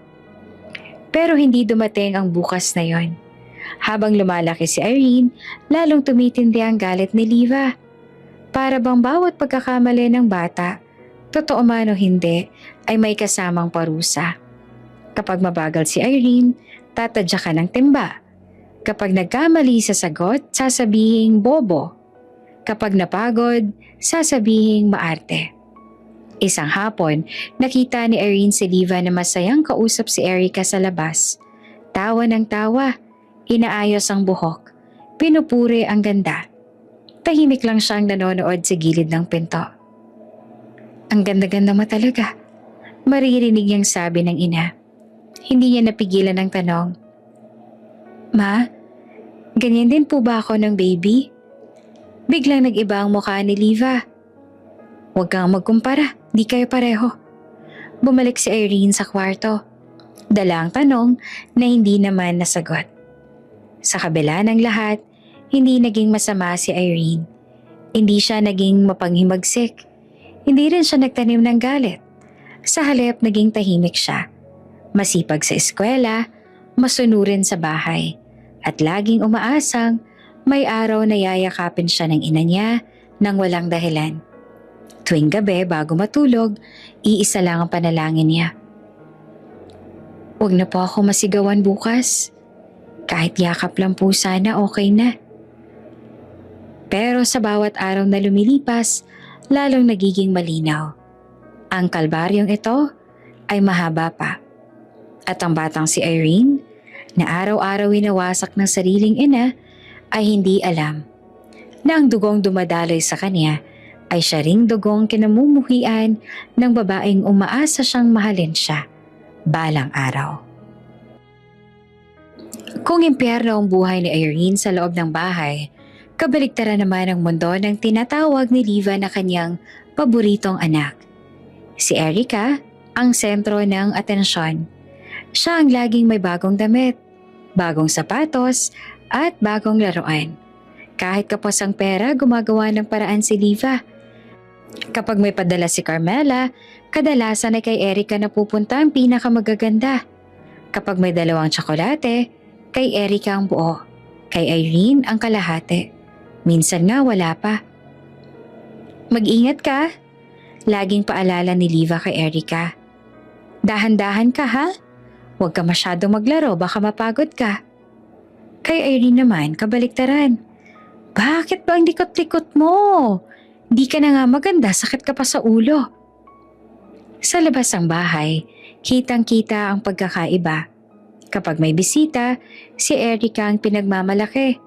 Pero hindi dumating ang bukas na yon. Habang lumalaki si Irene, lalong tumitindi ang galit ni Liva. Para bang bawat pagkakamali ng bata, totoo man o hindi, ay may kasamang parusa. Kapag mabagal si Irene, tatadya ka ng timba. Kapag nagkamali sa sagot, sasabihing bobo. Kapag napagod, sasabihing maarte. Isang hapon, nakita ni Irene si Liva na masayang kausap si Erica sa labas. Tawa ng tawa, inaayos ang buhok, pinupuri ang ganda. Tahimik lang siyang nanonood sa gilid ng pinto. Ang ganda-ganda mo talaga, maririnig niyang sabi ng ina. Hindi niya napigilan ng tanong. Ma, ganyan din po ba ako ng baby? Biglang nag-iba ang mukha ni Liva. Huwag kang magkumpara, di kayo pareho. Bumalik si Irene sa kwarto. Dala ang tanong na hindi naman nasagot. Sa kabila ng lahat, hindi naging masama si Irene. Hindi siya naging mapanghimagsik. Hindi rin siya nagtanim ng galit. Sa halip naging tahimik siya. Masipag sa eskwela, masunurin sa bahay. At laging umaasang may araw na yayakapin siya ng ina niya nang walang dahilan. Tuwing gabi bago matulog, iisa lang ang panalangin niya. Huwag na po ako masigawan bukas. Kahit yakap lang po sana okay na. Pero sa bawat araw na lumilipas, lalong nagiging malinaw. Ang kalbaryong ito ay mahaba pa. At ang batang si Irene, na araw-araw winawasak ng sariling ina, ay hindi alam na ang dugong dumadaloy sa kanya ay siya ring dugong kinamumuhian ng babaeng umaasa siyang mahalin siya balang araw. Kung impyerno ang buhay ni Irene sa loob ng bahay, kabaligtaran naman ang mundo ng tinatawag ni Liva na kanyang paboritong anak. Si Erica ang sentro ng atensyon. Siya ang laging may bagong damit, bagong sapatos at bagong laruan. Kahit kapos ang pera, gumagawa ng paraan si Liva. Kapag may padala si Carmela, kadalasan ay kay Erica na pupunta ang pinakamagaganda. Kapag may dalawang tsokolate, kay Erica ang buo, kay Irene ang kalahati. Minsan nga wala pa. Mag-ingat ka, laging paalala ni Liva kay Erica. Dahan-dahan ka ha, huwag ka masyadong maglaro baka mapagod ka. Kay Irene naman kabaliktaran. Bakit ba ang likot-likot mo? Di ka na nga maganda, sakit ka pa sa ulo. Sa labas ng bahay, kitang-kita ang pagkakaiba. Kapag may bisita, si Erica ang pinagmamalaki.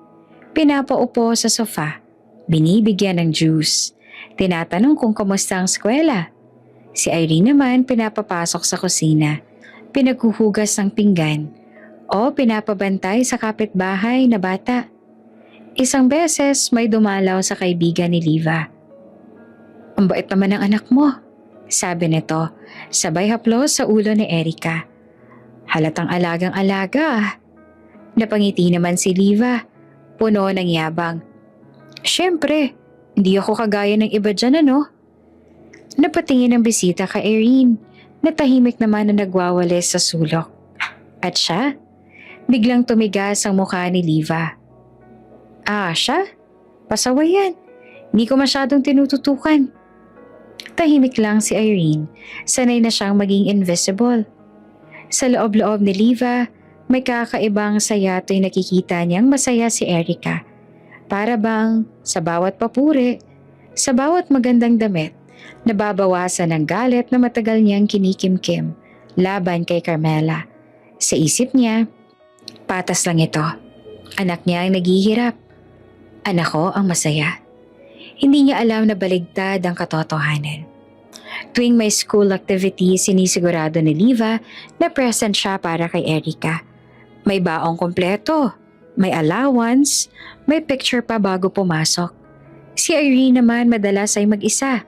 Pinapaupo sa sofa, binibigyan ng juice. Tinatanong kung kamusta ang eskwela. Si Irene naman pinapapasok sa kusina, pinaghuhugas ng pinggan o pinapabantay sa kapitbahay na bata. Isang beses may dumalaw sa kaibigan ni Liva. Ang bait naman ng anak mo, sabi nito, sabay haplos sa ulo ni Erica. Halatang alagang-alaga. Napangiti naman si Liva, puno ng yabang. Siyempre, hindi ako kagaya ng iba dyan ano. Napatingin ang bisita kay Irene, na tahimik naman na nagwawalis sa sulok. At siya, biglang tumigas ang mukha ni Liva. Ah, siya? Pasaway yan. Hindi ko masyadong tinututukan. Tahimik lang si Irene, sanay na siyang maging invisible. Sa loob-loob ni Liva, may kakaibang saya tuwing nakikita niyang masaya si Erica. Para bang sa bawat papuri, sa bawat magandang damit, nababawasan ang galit na matagal niyang kinikimkim laban kay Carmela. Sa isip niya, patas lang ito. Anak niya ang naghihirap. Anak ko ang masaya. Hindi niya alam na baligtad ang katotohanan. Tuwing may school activity, sinisigurado ni Liva na present siya para kay Erica. May baong kompleto, May allowance, may picture pa bago pumasok. Si Irene naman madalas ay mag-isa.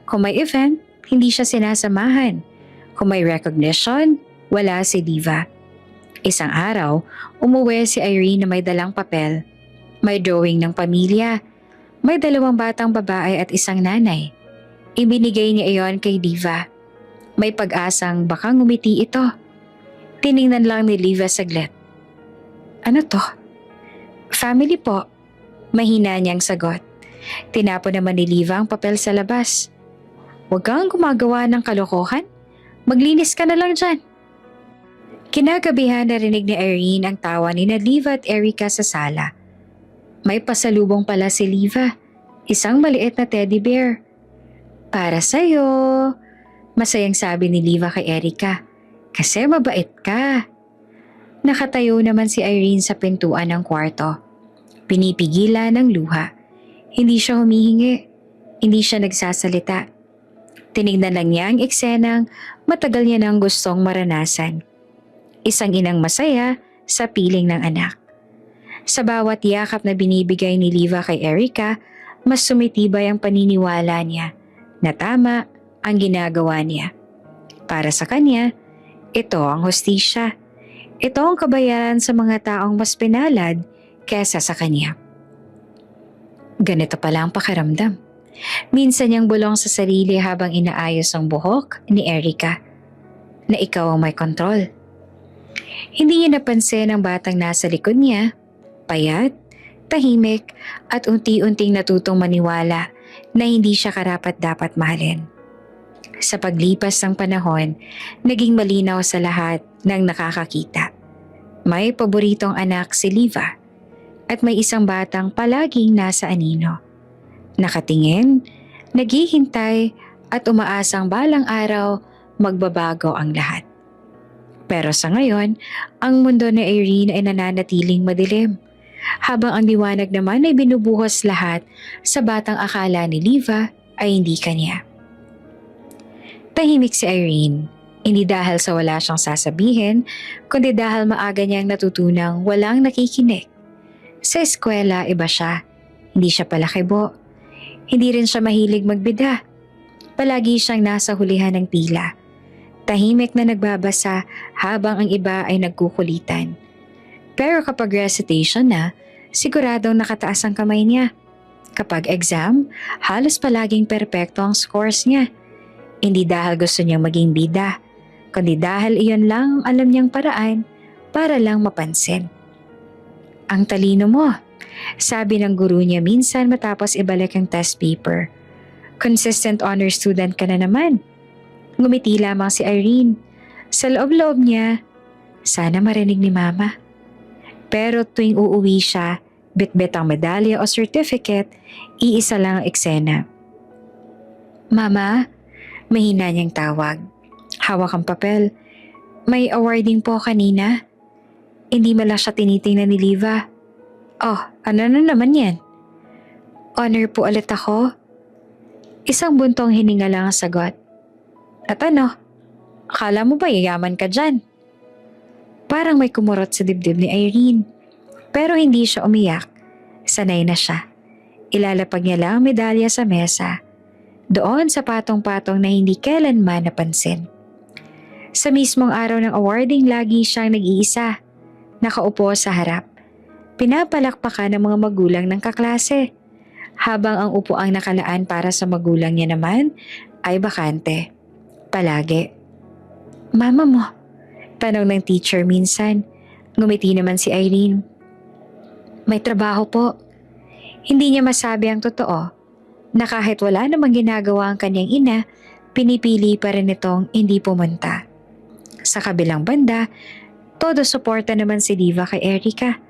Kung may event, hindi siya sinasamahan. Kung may recognition, wala si Diva. Isang araw, umuwi si Irene na may dalang papel. May drawing ng pamilya. May 2 batang babae at isang nanay. Ibinigay niya iyon kay Diva. May pag-asang baka ngumiti ito. Tiningnan lang ni Diva saglit. Ano to? Family po. Mahina niyang sagot. Tinapon naman ni Diva ang papel sa labas. Huwag kang gumagawa ng kalokohan. Maglinis ka na lang dyan. Kinagabihan narinig ni Irene ang tawa ni Liva at Erica sa sala. May pasalubong pala si Liva, isang maliit na teddy bear. Para sa'yo, masayang sabi ni Liva kay Erica, kasi mabait ka. Nakatayo naman si Irene sa pintuan ng kwarto. Pinipigilan ng luha. Hindi siya humihingi, hindi siya nagsasalita. Tinignan lang niya ang eksenang matagal niya nang gustong maranasan. Isang inang masaya sa piling ng anak. Sa bawat yakap na binibigay ni Liva kay Erica, mas sumitibay ang paniniwala niya na tama ang ginagawa niya. Para sa kanya, ito ang hustisya. Ito ang kabayaran sa mga taong mas pinalad kesa sa kanya. Ganito pala ang pakiramdam. Minsan niyang bulong sa sarili habang inaayos ang buhok ni Erica na ikaw ang may kontrol. Hindi niya napansin ang batang nasa likod niya, payat, tahimik at unti-unting natutong maniwala na hindi siya karapat-dapat mahalin. Sa paglipas ng panahon, naging malinaw sa lahat ng nakakakita. May paboritong anak si Liva at may isang batang palaging nasa anino. Nakatingin, naghihintay at umaasang balang araw magbabago ang lahat. Pero sa ngayon, ang mundo ni Irene ay nananatiling madilim, habang ang liwanag naman ay binubuhos lahat sa batang akala ni Liva ay hindi kanya. Tahimik si Irene, hindi dahil sa wala siyang sasabihin, kundi dahil maaga niyang natutunang walang nakikinig. Sa eskwela, iba siya. Hindi siya palakibo. Hindi rin siya mahilig magbida. Palagi siyang nasa hulihan ng pila. Tahimik na nagbabasa habang ang iba ay nagkukulitan. Pero kapag recitation na, siguradong nakataas ang kamay niya. Kapag exam, halos palaging perpekto ang scores niya. Hindi dahil gusto niyang maging bida, kundi dahil iyon lang ang alam niyang paraan para lang mapansin. Ang talino mo, sabi ng guru niya minsan matapos ibalik ang test paper. Consistent honor student ka na naman. Ngumiti lamang si Irene. Sa loob-loob niya, sana marinig ni Mama. Pero tuwing uuwi siya, bitbit ang medalya o certificate, iisa lang ang eksena. Mama, mahina niyang tawag. Hawak ang papel. May awarding po kanina. Hindi mala siya tinitingnan ni Liva. Oh, ano na naman yan? Honor po ulit ako. Isang buntong hininga lang ang sagot. At ano? Akala mo ba yayaman ka dyan? Parang may kumurot sa dibdib ni Irene. Pero hindi siya umiyak. Sanay na siya. Ilalapag niya lang ang medalya sa mesa. Doon sa patong-patong na hindi kailanman napansin. Sa mismong araw ng awarding, lagi siyang nag-iisa. Nakaupo sa harap. Pinapalakpakan ng mga magulang ng kaklase. Habang ang upuang nakalaan para sa magulang niya naman ay bakante. Palagi. Mama mo? Tanong ng teacher minsan. Ngumiti naman si Irene. May trabaho po. Hindi niya masabi ang totoo na kahit wala namang ginagawa ang kanyang ina, pinipili pa rin itong hindi pumunta. Sa kabilang banda, todo suporta naman si Diva kay Erica.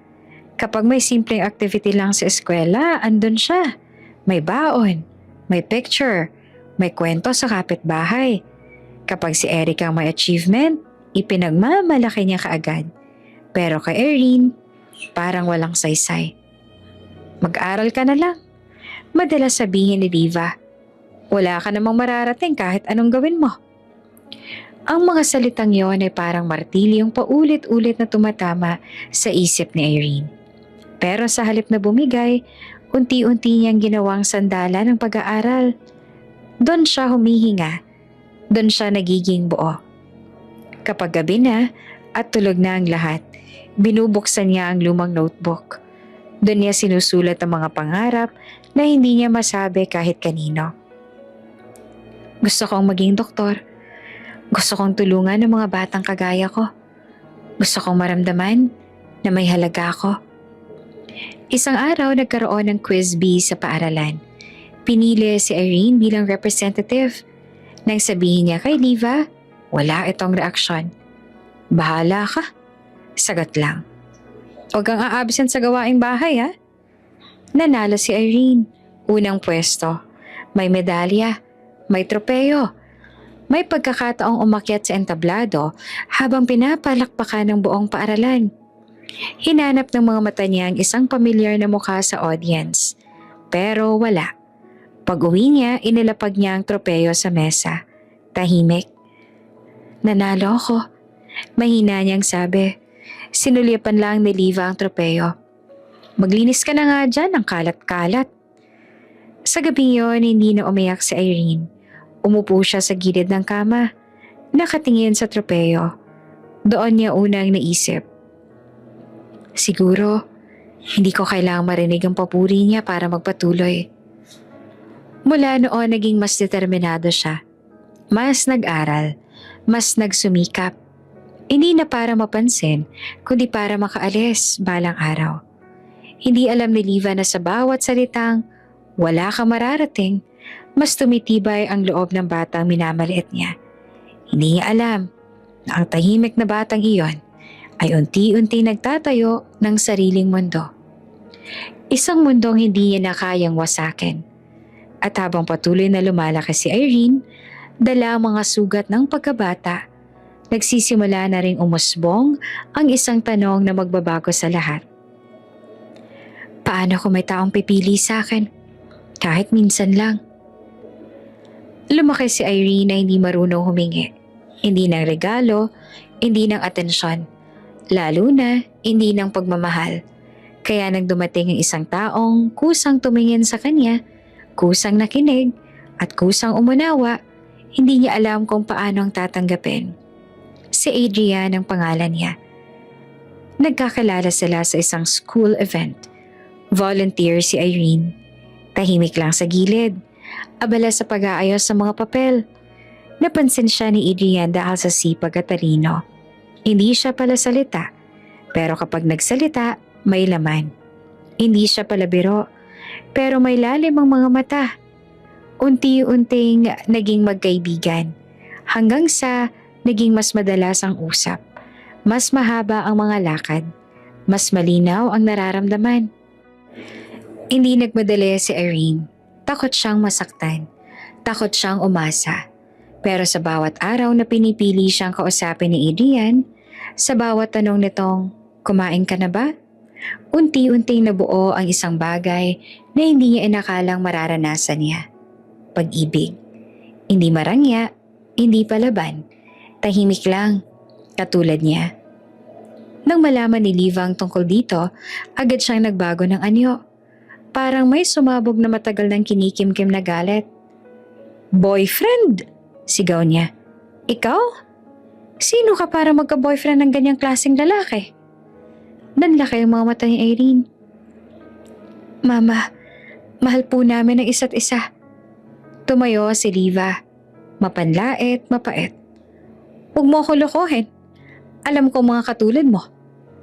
Kapag may simpleng activity lang sa eskwela, andun siya. May baon, may picture, may kwento sa kapitbahay. Kapag si Erica may achievement, ipinagmamalaki niya kaagad. Pero kay Irene, parang walang saysay. Mag-aral ka na lang. Madalas sabihin ni Diva, wala ka namang mararating kahit anong gawin mo. Ang mga salitang yon ay parang martilyong paulit-ulit na tumatama sa isip ni Irene. Pero sa halip na bumigay, unti-unti niyang ginawang sandalan ng pag-aaral. Doon siya humihinga. Doon siya nagiging buo. Kapag gabi na at tulog na ang lahat, binubuksan niya ang lumang notebook. Doon niya sinusulat ang mga pangarap na hindi niya masabi kahit kanino. Gusto kong maging doktor. Gusto kong tulungan ang mga batang kagaya ko. Gusto kong maramdaman na may halaga ako. Isang araw nagkaroon ng quiz bee sa paaralan. Pinili si Irene bilang representative. Nang sabihin niya kay Liva, wala itong reaksyon. Bahala ka. Sagot lang. Huwag kang a-absent sa gawaing bahay ha. Nanalo si Irene. Unang pwesto. May medalya. May tropeyo. May pagkakataong umakyat sa entablado habang pinapalakpakan ng buong paaralan. Hinanap ng mga mata niya ang isang pamilyar na mukha sa audience. Pero wala. Pag-uwi niya, inilapag niya ang tropeyo sa mesa. Tahimik. Nanalo ako. Mahina niyang sabi. Sinulipan lang ni Liva ang tropeyo. Maglinis ka na nga dyan ng kalat-kalat. Sa gabing yon, hindi na umiyak si Irene. Umupo siya sa gilid ng kama. Nakatingin sa tropeyo. Doon niya unang naisip. Siguro, hindi ko kailangang marinig ang papuri niya para magpatuloy. Mula noon naging mas determinado siya. Mas nag-aral, mas nagsumikap. Hindi na para mapansin, kundi para makaalis balang araw. Hindi alam ni Liva na sa bawat salitang, wala ka mararating, mas tumitibay ang loob ng batang minamaliit niya. Hindi niya alam na ang tahimik na batang iyon ay unti-unti nagtatayo ng sariling mundo. Isang mundong hindi niya na kayang wasakin. At habang patuloy na lumalaki si Irene, dala ang mga sugat ng pagkabata, nagsisimula na ring umusbong ang isang tanong na magbabago sa lahat. Paano kung may taong pipili sa akin? Kahit minsan lang. Lumaki si Irene na hindi marunong humingi. Hindi ng regalo, hindi ng atensyon. Lalo na hindi ng pagmamahal. Kaya nang dumating ang isang taong kusang tumingin sa kanya, kusang nakinig at kusang umunawa, hindi niya alam kung paano ang tatanggapin. Si Adrian ang pangalan niya. Nagkakilala sila sa isang school event. Volunteer si Irene. Tahimik lang sa gilid. Abala sa pag-aayos sa mga papel. Napansin siya ni Adrian dahil sa sipag at talino. Hindi siya pala salita, pero kapag nagsalita, may laman. Hindi siya pala biro, pero may lalim ang mga mata. Unti-unting naging magkaibigan, hanggang sa naging mas madalas ang usap. Mas mahaba ang mga lakad, mas malinaw ang nararamdaman. Hindi nagmadali si Irene. Takot siyang masaktan, takot siyang umasa. Pero sa bawat araw na pinipili siyang kausapin ni Adrian, sa bawat tanong nitong, kumain ka na ba? Unti-unting nabuo ang isang bagay na hindi niya inakalang mararanasan niya. Pag-ibig. Hindi marangya, hindi palaban. Tahimik lang, katulad niya. Nang malaman ni Liva ang tungkol dito, agad siyang nagbago ng anyo. Parang may sumabog na matagal ng kinikimkim na galit. Boyfriend! Sigaw niya. Ikaw? Sino ka para magka-boyfriend ng ganyang klaseng lalaki? Nanlaki ang mga mata ni Irene. Mama, mahal po namin ang isa't isa. Tumayo si Liva. Mapanlait, mapait. Huwag mo ako lokohin. Alam ko mga katulad mo.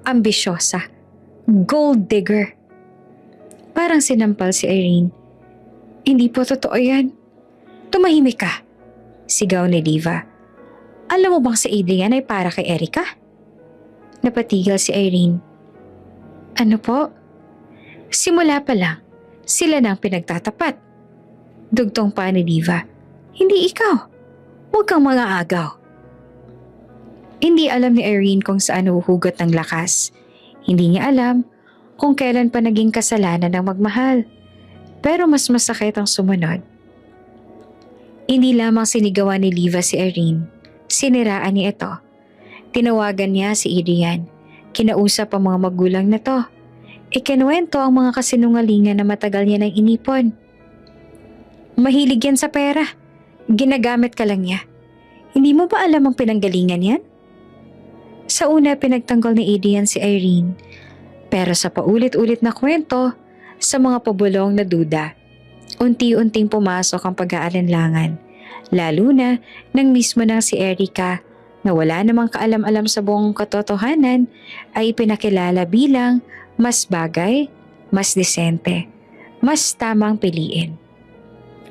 Ambisyosa. Gold digger. Parang sinampal si Irene. Hindi po totoo yan. Tumahimik ka. Sigaw ni Liva. Alam mo bang si Adrian ay para kay Erica? Napatigil si Irene. Ano po? Simula pa lang, sila nang pinagtatapat. Dugtong pa ni Liva. Hindi ikaw. Huwag kang mga agaw. Hindi alam ni Irene kung saan huhugot ng lakas. Hindi niya alam kung kailan pa naging kasalanan ng magmahal. Pero mas masakit ang sumunod. Hindi lamang sinigawan ni Liva si Irene. Siniraan niya ito. Tinawagan niya si Adrian. Kinausap ang mga magulang na to. Ikinuwento ang mga kasinungalingan na matagal niya nang inipon. Mahilig yan sa pera. Ginagamit ka lang niya. Hindi mo ba alam ang pinanggalingan yan? Sa una pinagtanggol ni Adrian si Irene, pero sa paulit-ulit na kwento, sa mga pabulong na duda, unti-unting pumasok ang pag-aalinlangan, lalo na nang mismo na si Erica na wala namang kaalam-alam sa buong katotohanan ay pinakilala bilang mas bagay, mas disente, mas tamang piliin.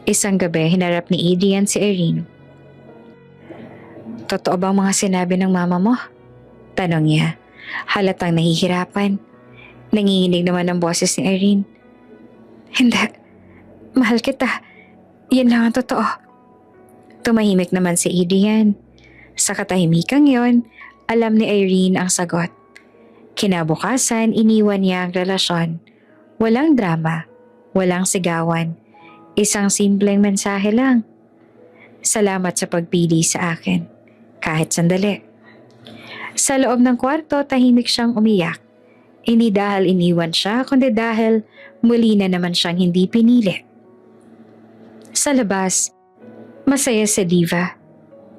Isang gabi hinarap ni Adrian si Irene. Totoo bang mga sinabi ng mama mo? Tanong niya, halatang nahihirapan. Nanginginig naman ang boses ni Irene. Hindi, mahal kita. Yan lang ang totoo. Tumahimik naman si Adrian. Sa katahimikan yon, alam ni Irene ang sagot. Kinabukasan, iniwan niya ang relasyon. Walang drama, walang sigawan. Isang simpleng mensahe lang. Salamat sa pagpili sa akin, kahit sandali. Sa loob ng kwarto, tahimik siyang umiyak. Hindi dahil iniwan siya, kundi dahil muli na naman siyang hindi pinili. Sa labas, masaya si Diva.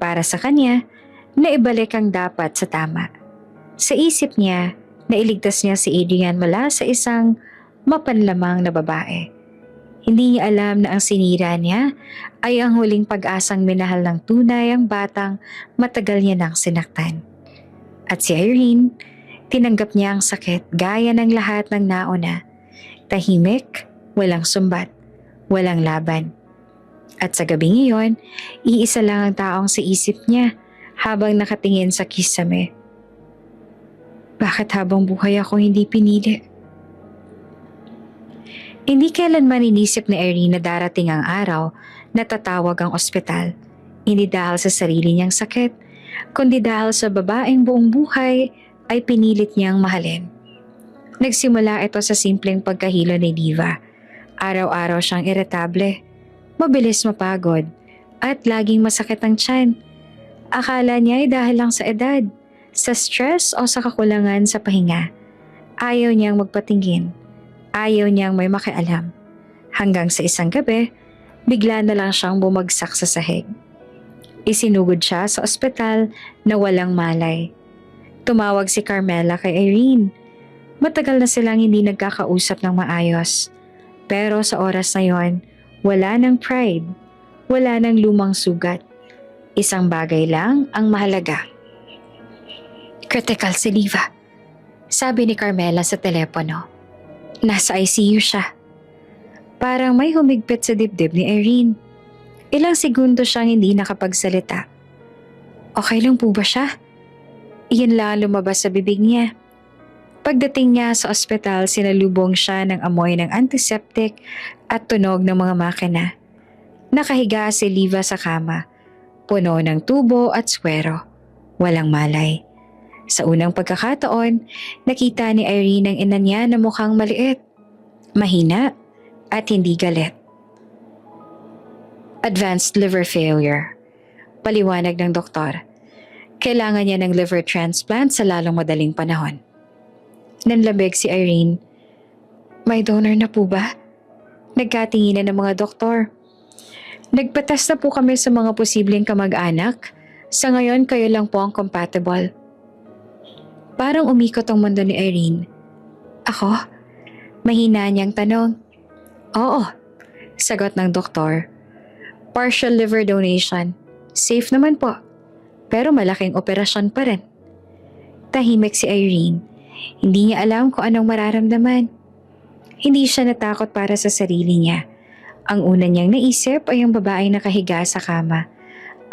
Para sa kanya, naibalik ang dapat sa tama. Sa isip niya, nailigtas niya si Adrian mula sa isang mapanlamang na babae. Hindi niya alam na ang sinira niya ay ang huling pag-asang minahal ng tunay ang batang matagal niya nang sinaktan. At si Irene, tinanggap niya ang sakit gaya ng lahat ng nauna. Tahimik, walang sumbat, walang laban. At sa gabing iyon, iisa lang ang taong sa isip niya habang nakatingin sa kisame. Bakit habang buhay ako hindi pinili? Hindi kailanman inisip ni Irene na darating ang araw na tatawag ang ospital. Hindi dahil sa sarili niyang sakit, kundi dahil sa babaeng buong buhay ay pinilit niyang mahalin. Nagsimula ito sa simpleng pagkahilo ni Diva. Araw-araw siyang iritable, mabilis mapagod, at laging masakit ang tiyan. Akala niya ay dahil lang sa edad, sa stress o sa kakulangan sa pahinga. Ayaw niyang magpatingin. Ayaw niyang may makialam. Hanggang sa isang gabi, bigla na lang siyang bumagsak sa sahig. Isinugod siya sa ospital na walang malay. Tumawag si Carmela kay Irene. Matagal na silang hindi nagkakausap ng maayos. Pero sa oras na yon, wala ng pride. Wala ng lumang sugat. Isang bagay lang ang mahalaga. Critical si Liva, sabi ni Carmela sa telepono. Nasa ICU siya. Parang may humigpit sa dibdib ni Irene. Ilang segundo siyang hindi nakapagsalita. Okay lang po ba siya? Iyan lang lumabas sa bibig niya. Pagdating niya sa ospital, sinalubong siya ng amoy ng antiseptic at tunog ng mga makina. Nakahiga si Liva sa kama, puno ng tubo at swero. Walang malay. Sa unang pagkakataon, nakita ni Irene ang ina niya na mukhang maliit, mahina at hindi galit. Advanced liver failure. Paliwanag ng doktor. Kailangan niya ng liver transplant sa lalong madaling panahon. Nanlabig si Irene. May donor na po ba? Nagkatinginan ng mga doktor. Nagpatas na po kami sa mga posibleng kamag-anak. Sa ngayon, kayo lang po ang compatible. Parang umikot ang mundo ni Irene. Ako? Mahina niyang tanong. Oo, sagot ng doktor. Partial liver donation. Safe naman po. Pero malaking operasyon pa rin. Tahimik si Irene. Hindi niya alam kung anong mararamdaman. Hindi siya natakot para sa sarili niya. Ang una niyang naisip ay ang babaeng nakahiga sa kama.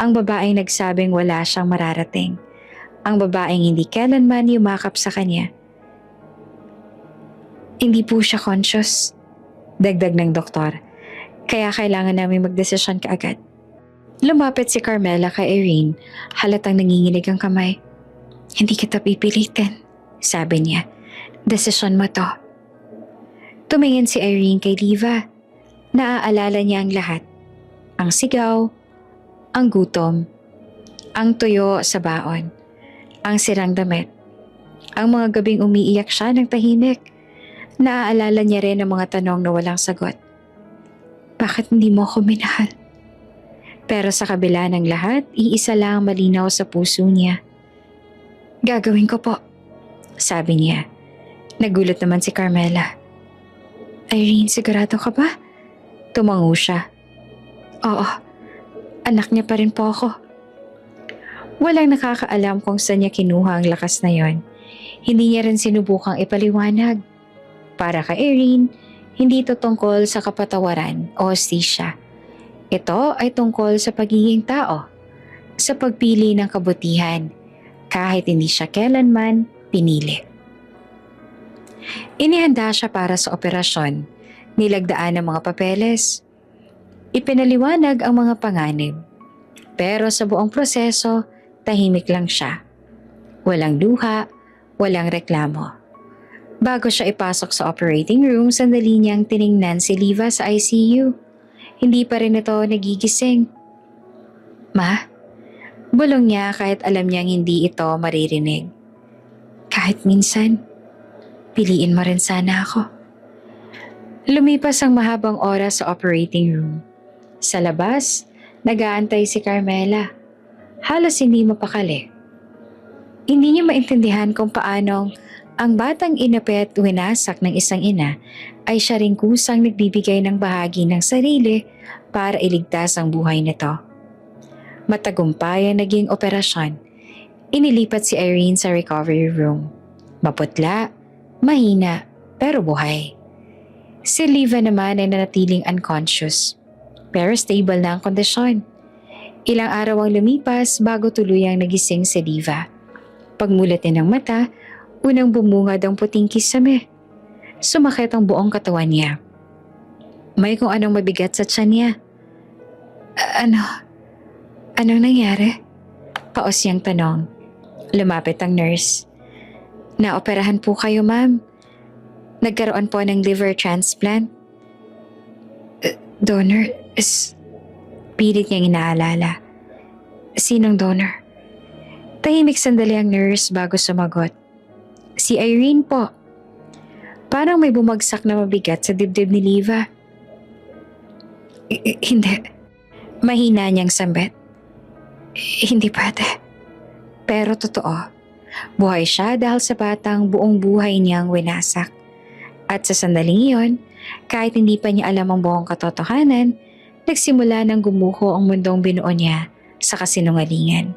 Ang babaeng nagsabing wala siyang mararating. Ang babaeng hindi kailanman yumakap sa kanya. Hindi po siya conscious, dagdag ng doktor. Kaya kailangan namin magdesisyon kaagad. Lumapit si Carmela kay Irene, halatang nanginginig ang kamay. Hindi kita pipilitin, sabi niya. Desisyon mo to. Tumingin si Irene kay Liva. Naaalala niya ang lahat. Ang sigaw, ang gutom, ang tuyo sa baon, ang sirang damit, ang mga gabing umiiyak siya ng tahimik, Naaalala niya rin ang mga tanong na walang sagot. Bakit hindi mo ako minahal? Pero sa kabila ng lahat, iisa lang ang malinaw sa puso niya. Gagawin ko po, sabi niya. Nagulat naman si Carmela. Irene, sigurado ka ba? Tumango siya. Oo, anak niya pa rin po ako. Walang nakakaalam kung saan niya kinuha ang lakas na yon. Hindi niya rin sinubukang ipaliwanag. Para kay Irene, hindi ito tungkol sa kapatawaran o hostisya. Ito ay tungkol sa pagiging tao, sa pagpili ng kabutihan, kahit hindi siya kailanman pinili. Inihanda siya para sa operasyon, nilagdaan ng mga papeles, ipinaliwanag ang mga panganib. Pero sa buong proseso, tahimik lang siya. Walang luha, walang reklamo. Bago siya ipasok sa operating room, sandali niyang tiningnan si Liva sa ICU. Hindi pa rin ito nagigising. Ma? Bulong niya kahit alam niyang hindi ito maririnig. Kahit minsan, piliin mo rin sana ako. Lumipas ang mahabang oras sa operating room. Sa labas, nag-aantay si Carmela. Halos hindi mapakali. Hindi niya maintindihan kung paanong ang batang inapit winasak ng isang ina ay siya ring kusang nagbibigay ng bahagi ng sarili para iligtas ang buhay nito. Matagumpay ang naging operasyon. Inilipat si Irene sa recovery room. Maputla, mahina, pero buhay. Si Liva naman ay nanatiling unconscious, pero stable na ang kondisyon. Ilang araw ang lumipas bago tuluyang nagising si Liva. Pagmulat niya ng mata, unang bumungad ang puting kisame. Sumakit ang buong katawan niya. May kung anong mabigat sa tiyan niya. Anong nangyari? Paos niyang tanong. Lumapit ang nurse. Naoperahan po kayo, ma'am. Nagkaroon po ng liver transplant. Donor is... Pilit niyang inaalala. Sinong donor? Tahimik sandali ang nurse bago sumagot. Si Irene po. Parang may bumagsak na mabigat sa dibdib ni Liva. Hindi. Mahina niyang sambit. Hindi pwede. Pero totoo. Buhay siya dahil sa batang buong buhay niyang winasak. At sa sandaling iyon, kahit hindi pa niya alam ang buong katotohanan, nagsimula ng gumuho ang mundong binuo niya sa kasinungalingan.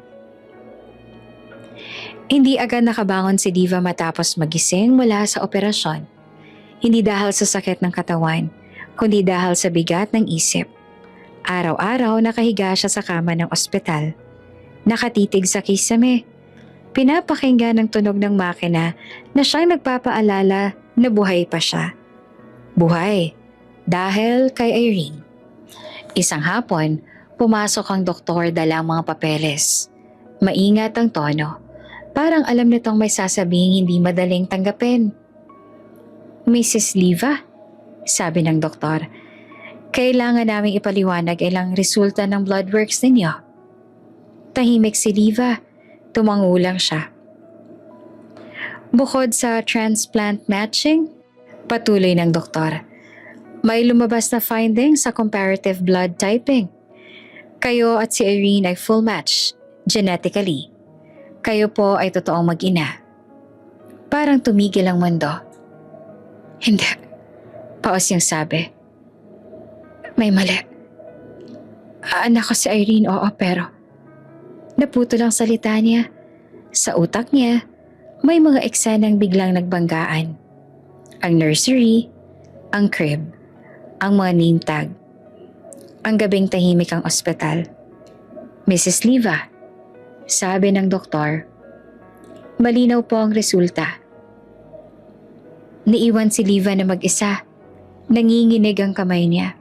Hindi agad nakabangon si Liva matapos magising mula sa operasyon. Hindi dahil sa sakit ng katawan, kundi dahil sa bigat ng isip. Araw-araw nakahiga siya sa kama ng ospital. Nakatitig sa kisame. Pinapakinggan ng tunog ng makina na siyang nagpapaalala na buhay pa siya. Buhay dahil kay Irene. Isang hapon, pumasok ang doktor dala ang mga papeles. Maingat ang tono. Parang alam nitong may sasabing hindi madaling tanggapin. Mrs. Liva, sabi ng doktor, kailangan naming ipaliwanag ilang resulta ng blood works ninyo. Tahimik si Liva, tumango lang siya. Bukod sa transplant matching, patuloy ng doktor, may lumabas na finding sa comparative blood typing. Kayo at si Irene ay full match, genetically. Kayo po ay totoong mag-ina. Parang tumigil ang mundo. Hindi. Paos yung sabi. May mali. Anak ko si Irene, oo, pero naputol ang salita niya. Sa utak niya, may mga eksenang biglang nagbanggaan. Ang nursery, ang crib, ang mga name tag. Ang gabing tahimik ang ospital. Mrs. Liva, sabi ng doktor, malinaw po ang resulta. Niiwan si Liva na mag-isa. Nanginginig ang kamay niya.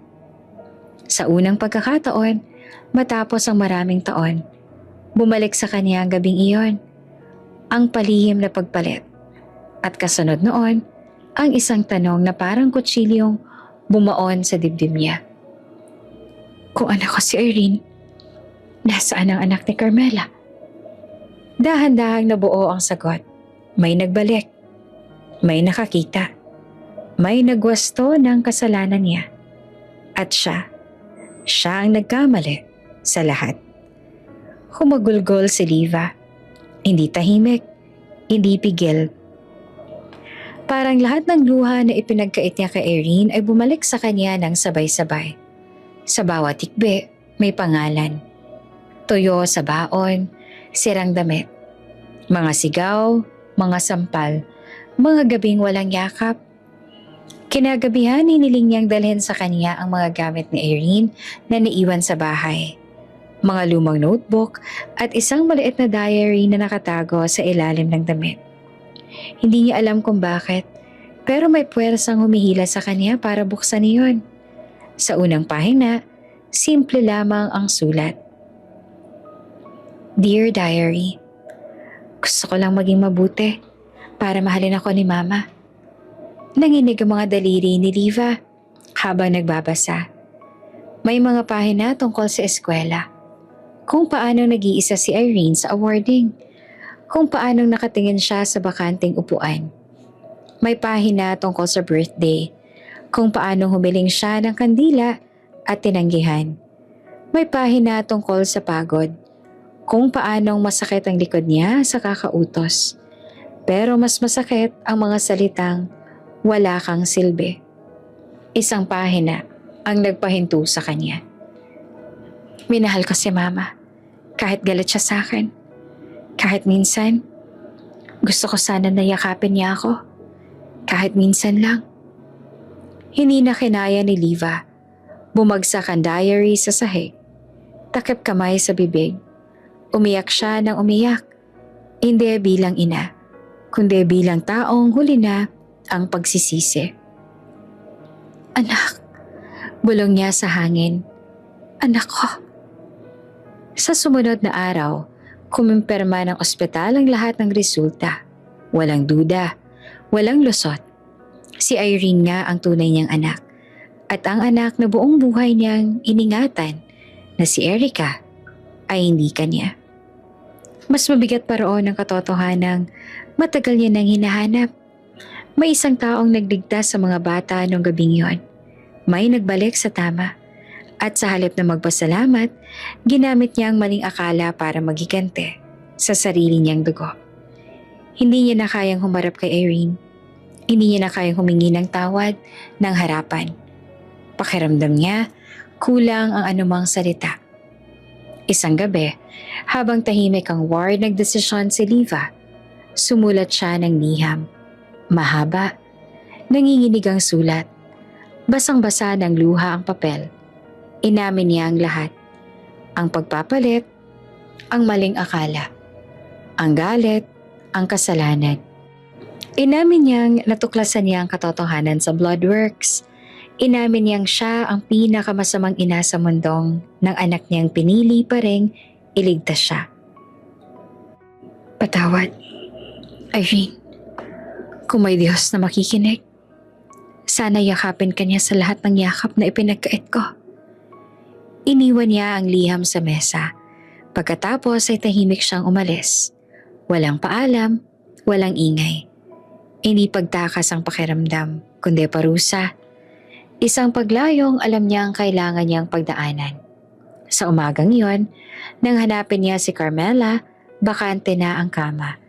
Sa unang pagkakataon, matapos ang maraming taon, bumalik sa kanya ang gabing iyon. Ang palihim na pagpalit. At kasunod noon, ang isang tanong na parang kutsilyong bumaon sa dibdib niya. Kung anak ko si Irene, nasaan ang anak ni Carmela? Dahan-dahang nabuo ang sagot. May nagbalik. May nakakita. May nagwasto ng kasalanan niya. At siya ang nagkamali sa lahat. Humagulgol si Liva. Hindi tahimik, hindi pigil. Parang lahat ng luha na ipinagkait niya kay Irene ay bumalik sa kanya ng sabay-sabay. Sa bawat tikbe, may pangalan. Tuyo sa baon, sirang damit. Mga sigaw, mga sampal, mga gabing walang yakap. Kinagabihan, hiniling niyang dalhin sa kanya ang mga gamit ni Irene na naiwan sa bahay. Mga lumang notebook at isang maliit na diary na nakatago sa ilalim ng damit. Hindi niya alam kung bakit, pero may puwersang humihila sa kanya para buksan iyon. Sa unang pahina, simple lamang ang sulat. Dear Diary, gusto ko lang maging mabuti para mahalin ako ni Mama. Nanginig ang mga daliri ni Liva habang nagbabasa. May mga pahina tungkol sa eskwela. Kung paano nag-iisa si Irene sa awarding. Kung paano nakatingin siya sa bakanting upuan. May pahina tungkol sa birthday. Kung paano humiling siya ng kandila at tinanggihan. May pahina tungkol sa pagod. Kung paanong masakit ang likod niya sa kakautos. Pero mas masakit ang mga salitang wala kang silbi. Isang pahina ang nagpahinto sa kanya. Minahal ko si Mama. Kahit galit siya sa akin. Kahit minsan, gusto ko sana na yakapin niya ako. Kahit minsan lang. Hindi na kinaya ni Liva. Bumagsak ang diary sa sahig. Takip kamay sa bibig. Umiyak siya ng umiyak. Hindi bilang ina, kundi bilang taong huli na ang pagsisisi. Anak, bulong niya sa hangin. Anak ko. Sa sumunod na araw, kumimpirma ng ospital ang lahat ng resulta. Walang duda, walang lusot. Si Irene nga ang tunay niyang anak. At ang anak na buong buhay niyang iningatan na si Erica ay hindi kanya. Mas mabigat pa roon ang katotohanang matagal niya nang hinahanap. May isang taong nagligtas sa mga bata noong gabing yon. May nagbalik sa tama. At sa halip na magpasalamat, ginamit niya ang maling akala para magigante sa sarili niyang dugo. Hindi niya na kayang humarap kay Irene. Hindi niya na kayang humingi ng tawad ng harapan. Pakiramdam niya, kulang ang anumang salita. Isang gabi, habang tahimik ang ward nagdesisyon si Liva, sumulat siya ng liham. Mahaba, nanginginig ang sulat. Basang-basa ng luha ang papel. Inamin niya ang lahat. Ang pagpapalit, ang maling akala, ang galit, ang kasalanan. Inamin niyang natuklasan niya ang katotohanan sa Bloodworks. Inamin niyang siya ang pinakamasamang ina sa mundong ng anak niyang pinili pa ring iligtas siya. Patawad, Irene. Kung may Diyos na makikinig, sana yakapin ka niya sa lahat ng yakap na ipinagkait ko. Iniwan niya ang liham sa mesa. Pagkatapos ay tahimik siyang umalis. Walang paalam, walang ingay. Hindi pagtakas ang pakiramdam, kundi parusa. Isang paglayong alam niya ang kailangan niyang pagdaanan. Sa umagang iyon, nang hanapin niya si Carmela, bakante na ang kama.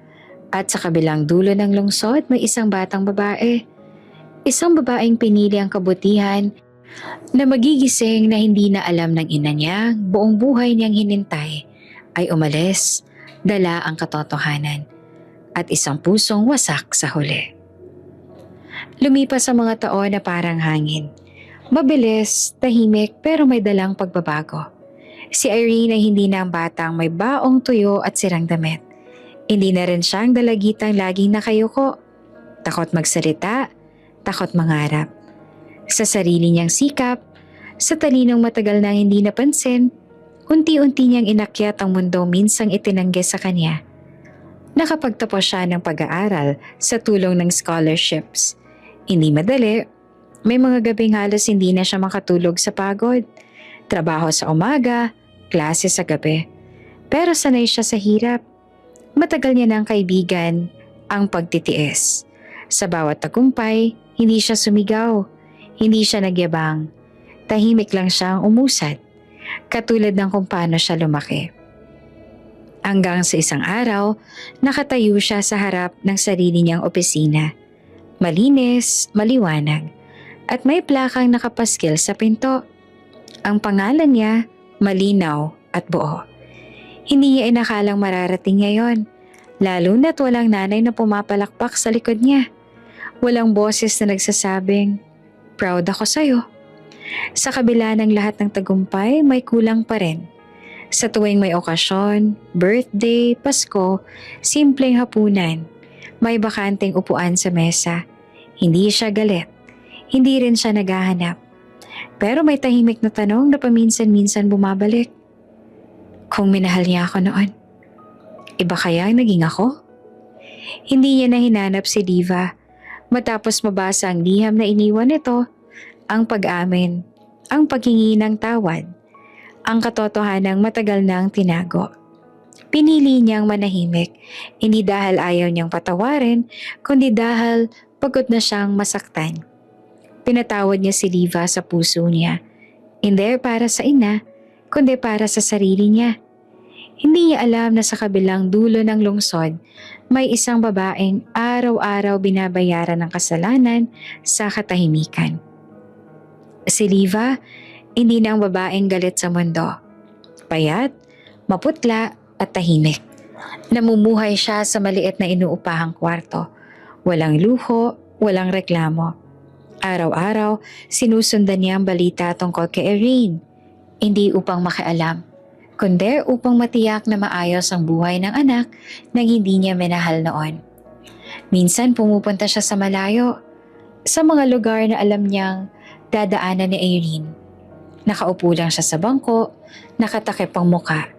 At sa kabilang dulo ng lungsod may isang batang babae. Isang babaeng pinili ang kabutihan na magigising na hindi na alam ng ina niya, buong buhay niyang hinintay ay umalis, dala ang katotohanan at isang pusong wasak sa huli. Lumipas ang mga taon na parang hangin. Mabilis, tahimik pero may dalang pagbabago. Si Irene ay hindi na ang batang may baong tuyo at sirang damit. Hindi na rin siyang dalagitang laging nakayuko. Takot magsalita, takot mangarap. Sa sarili niyang sikap, sa talinong matagal nang hindi napansin, unti-unti niyang inakyat ang mundo minsang itinanggi sa kanya. Nakapagtapos siya ng pag-aaral sa tulong ng scholarships. Hindi madali, may mga gabing halos hindi na siya makatulog sa pagod. Trabaho sa umaga, klase sa gabi. Pero sanay siya sa hirap. Matagal niya ng kaibigan ang pagtitiis. Sa bawat tagumpay, Hindi siya sumigaw, hindi siya nagyabang. Tahimik lang siyang umusad, katulad ng kung paano siya lumaki. Hanggang sa isang araw, nakatayo siya sa harap ng sarili niyang opisina. Malinis, maliwanag, at may plakang nakapaskil sa pinto. Ang pangalan niya, malinaw at buo. Hindi niya inakalang mararating ngayon, lalo na't walang nanay na pumapalakpak sa likod niya. Walang boses na nagsasabing, "Proud ako sa'yo." Sa kabila ng lahat ng tagumpay, may kulang pa rin. Sa tuwing may okasyon, birthday, Pasko, simpleng hapunan, may bakanteng upuan sa mesa. Hindi siya galit, hindi rin siya naghahanap. Pero may tahimik na tanong na paminsan-minsan bumabalik. Kung minahal niya ako noon, iba kaya ang naging ako? Hindi niya na hinanap si Diva. Matapos mabasa ang liham na iniwan nito, ang pag-amin, ang paghingi ng tawad, ang katotohanang matagal nang tinago. Pinili niyang manahimik, hindi dahil ayaw niyang patawarin, kundi dahil pagod na siyang masaktan. Pinatawad niya si Diva sa puso niya, hindi para sa ina, kundi para sa sarili niya. Hindi niya alam na sa kabilang dulo ng lungsod, may isang babaeng araw-araw binabayaran ng kasalanan sa katahimikan. Si Diva, hindi na ang babaeng galit sa mundo. Payat, maputla at tahimik. Namumuhay siya sa maliit na inuupahang kwarto. Walang luho, walang reklamo. Araw-araw, sinusundan niya ang balita tungkol kay Erin. Hindi upang makialam, kundi upang matiyak na maayos ang buhay ng anak nang hindi niya minahal noon. Minsan pumupunta siya sa malayo, sa mga lugar na alam niyang dadaanan ni Erin. Nakaupo lang siya sa bangko, nakatakip ang muka.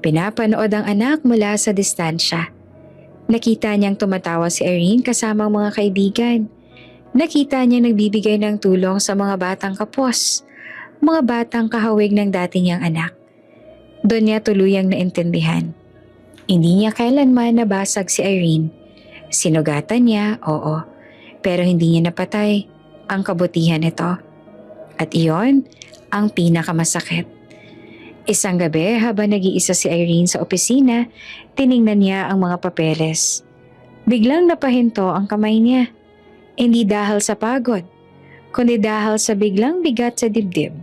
Pinapanood ang anak mula sa distansya. Nakita niyang tumatawa si Erin kasama ang mga kaibigan. Nakita niya nagbibigay ng tulong sa mga batang kapos, mga batang kahawig ng dati niyang anak. Doon niya tuluyang naintindihan. Hindi niya kailanman nabasag si Irene. Sinugatan niya, oo, pero hindi niya napatay ang kabutihan nito. At iyon ang pinakamasakit. Isang gabi habang nag-iisa si Irene sa opisina, tiningnan niya ang mga papeles. Biglang napahinto ang kamay niya. Hindi dahil sa pagod, kundi dahil sa biglang bigat sa dibdib.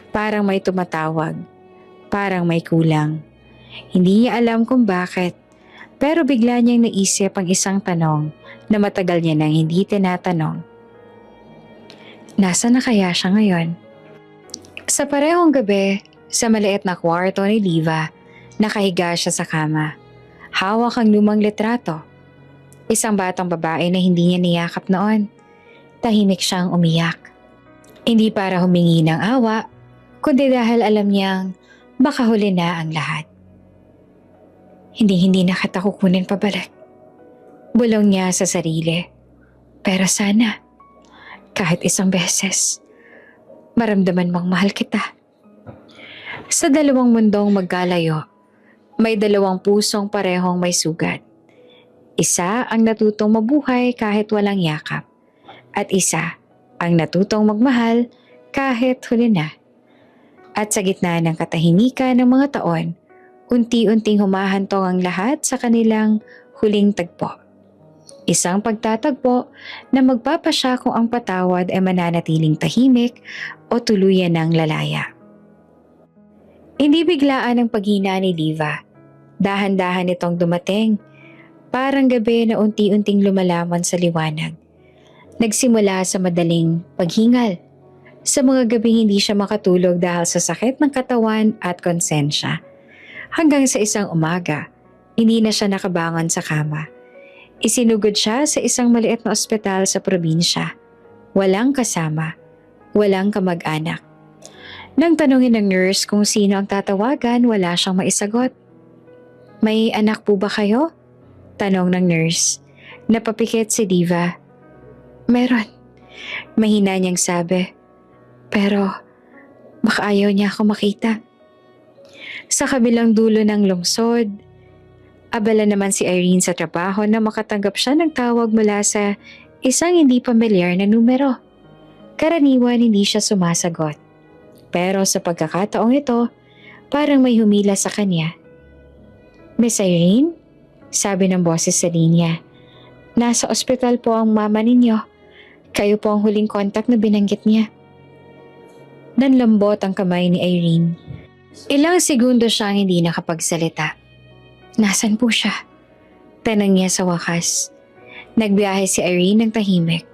Parang may tumatawag, parang may kulang. Hindi niya alam kung bakit, pero bigla niyang naisip ang isang tanong na matagal niya nang hindi tinatanong. Nasaan na kaya siya ngayon? Sa parehong gabi, sa maliit na kwarto ni Diva, nakahiga siya sa kama. Hawak ang lumang litrato. Isang batang babae na hindi niya niyakap noon. Tahimik siyang umiyak. Hindi para humingi ng awa, kundi dahil alam niyang baka huli na ang lahat. Hindi na kita kukunin pabalik. Bulong niya sa sarili. Pero sana, kahit isang beses, maramdaman mong mahal kita. Sa dalawang mundong magkalayo, may dalawang pusong parehong may sugat. Isa ang natutong mabuhay kahit walang yakap, at isa ang natutong magmahal kahit huli na. At sa gitna ng katahimikan ng mga taon, unti-unting humahantong ang lahat sa kanilang huling tagpo. Isang pagtatagpo na magpapasya kung ang patawad ay mananatiling tahimik o tuluyan ng lalaya. Hindi biglaan ang paghina ni Diva. Dahan-dahan itong dumating. Parang gabi na unti-unting lumalaman sa liwanag. Nagsimula sa madaling paghingal. Sa mga gabing hindi siya makatulog dahil sa sakit ng katawan at konsensya. Hanggang sa isang umaga, hindi na siya nakabangon sa kama. Isinugod siya sa isang maliit na ospital sa probinsya. Walang kasama, walang kamag-anak. Nang tanungin ng nurse kung sino ang tatawagan, wala siyang maisagot. May anak po ba kayo? Tanong ng nurse. Napapikit si Diva. Meron. Mahina niyang sabi. Pero baka ayaw niya ako makita. Sa kabilang dulo ng lungsod, abala naman si Irene sa trabaho na makatanggap siya ng tawag mula sa isang hindi pamilyar na numero. Karaniwan hindi siya sumasagot. Pero sa pagkakataong ito, parang may humila sa kanya. "Miss Irene?" Sabi ng boses sa linya. "Nasa ospital po ang mama ninyo. Kayo po ang huling kontak na binanggit niya." Nanlambot ang kamay ni Irene. Ilang segundo siyang hindi nakapagsalita. "Nasaan po siya?" Tanong niya sa wakas. Nagbiyahe si Irene ng tahimik.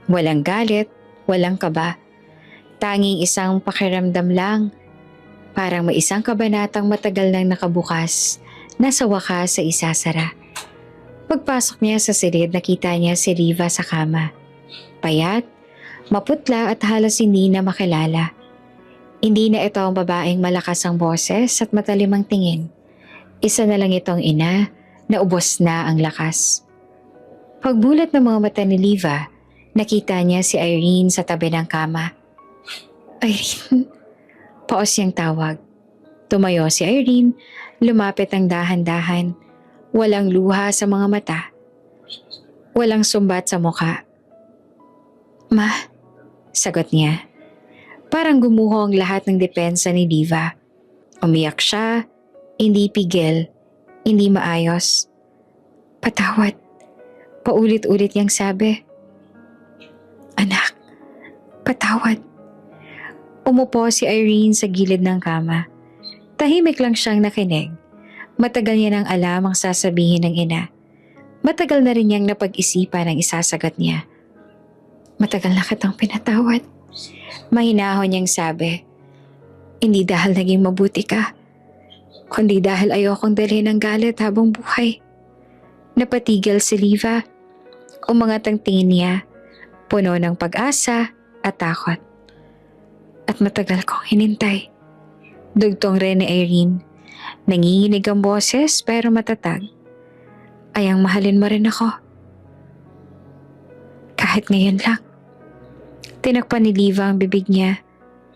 Walang galit, walang kaba. Tanging isang pakiramdam lang. Parang may isang kabanatang matagal nang nakabukas na sa wakas sa isasara. Pagpasok niya sa silid, nakita niya si Riva sa kama. Payat, maputla at halos hindi na makilala. Hindi na ito ang babaeng malakas ang boses at matalim ang tingin. Isa na lang itong ina na ubos na ang lakas. Pagbulat ng mga mata ni Liva, nakita niya si Irene sa tabi ng kama. "Irene?" Paos niyang tawag. Tumayo si Irene, lumapit ang dahan-dahan. Walang luha sa mga mata. Walang sumbat sa muka. "Ma," sagot niya. Parang gumuho ang lahat ng depensa ni Liva. Umiyak siya, hindi pigil, hindi maayos. "Patawad," paulit-ulit niyang sabi. "Anak, patawad." Umupo si Irene sa gilid ng kama. Tahimik lang siyang nakinig. Matagal niya nang alam ang sasabihin ng ina. Matagal na rin niyang napag-isipan ang isasagot niya. "Matagal na kitang pinatawad." Mahinahon niyang sabi. "Hindi dahil naging mabuti ka, kundi dahil ayokong dalhin ang galit habang buhay." Napatigil si Liva. Umangat ang tingin niya, puno ng pag-asa at takot. "At matagal kong hinintay." Dugtong rin ni Irene. Nanginginig ang boses pero matatag. "Ayang mahalin mo rin ako. Kahit ngayon lang." Tinakpan ni Liva ang bibig niya.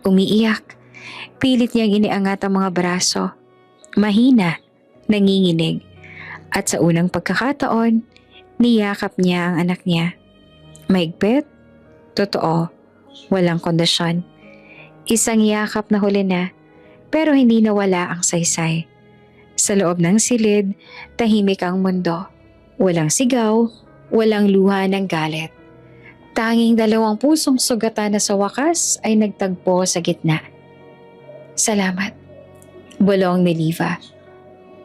Umiiyak. Pilit niyang iniangat ang mga braso. Mahina, nanginginig. At sa unang pagkakataon, niyakap niya ang anak niya. Mahigpit, totoo, walang kondisyon. Isang yakap na huli na, pero hindi nawala ang saysay. Sa loob ng silid, tahimik ang mundo. Walang sigaw, walang luha ng galit. Tanging dalawang pusong sugatan na sa wakas ay nagtagpo sa gitna. "Salamat," bulong ni Liva.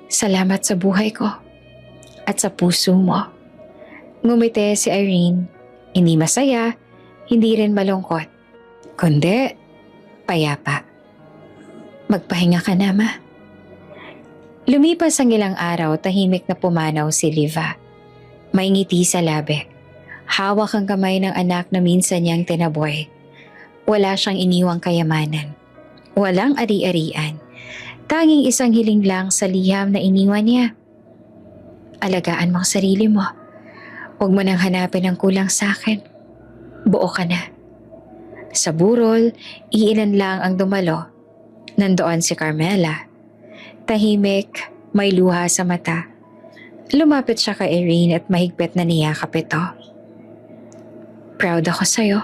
"Salamat sa buhay ko at sa puso mo." Ngumiti si Irene. Hindi masaya, hindi rin malungkot. Kundi, payapa. "Magpahinga ka na, Ma." Lumipas ang ilang araw, tahimik na pumanaw si Liva. May ngiti sa labi. Hawak ang kamay ng anak na minsan niyang tinaboy. Wala siyang iniwang kayamanan. Walang ari-arian. Tanging isang hiling lang sa liham na iniwan niya. "Alagaan mo ang sarili mo. Huwag mo nang hanapin ang kulang sa akin. Buo ka na." Sa burol, iilan lang ang dumalo. Nandoon si Carmela. Tahimik, may luha sa mata. Lumapit siya kay Irene at mahigpit na niyakap ito. "Proud ako sa'yo,"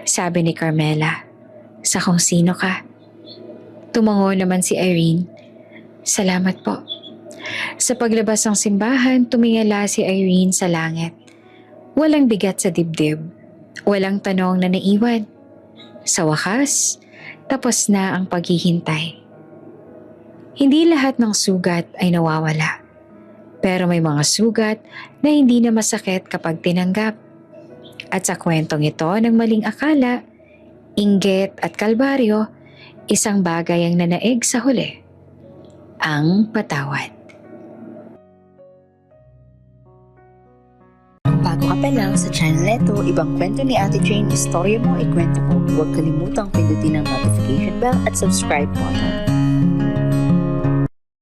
sabi ni Carmela. "Sa kung sino ka." Tumango naman si Irene. "Salamat po." Sa paglabas ng simbahan, tumingala si Irene sa langit. Walang bigat sa dibdib. Walang tanong na naiwan. Sa wakas, tapos na ang paghihintay. Hindi lahat ng sugat ay nawawala. Pero may mga sugat na hindi na masakit kapag tinanggap. At sa kwentong ito ng maling akala, inggit at kalbaryo, isang bagay ang nanaig sa huli. Ang patawad. Bago ka pa lang sa channel neto, ibang kwento ni Ate Jane, istorya mo, ikwento ko. Huwag kalimutang pindutin ang notification bell at subscribe button.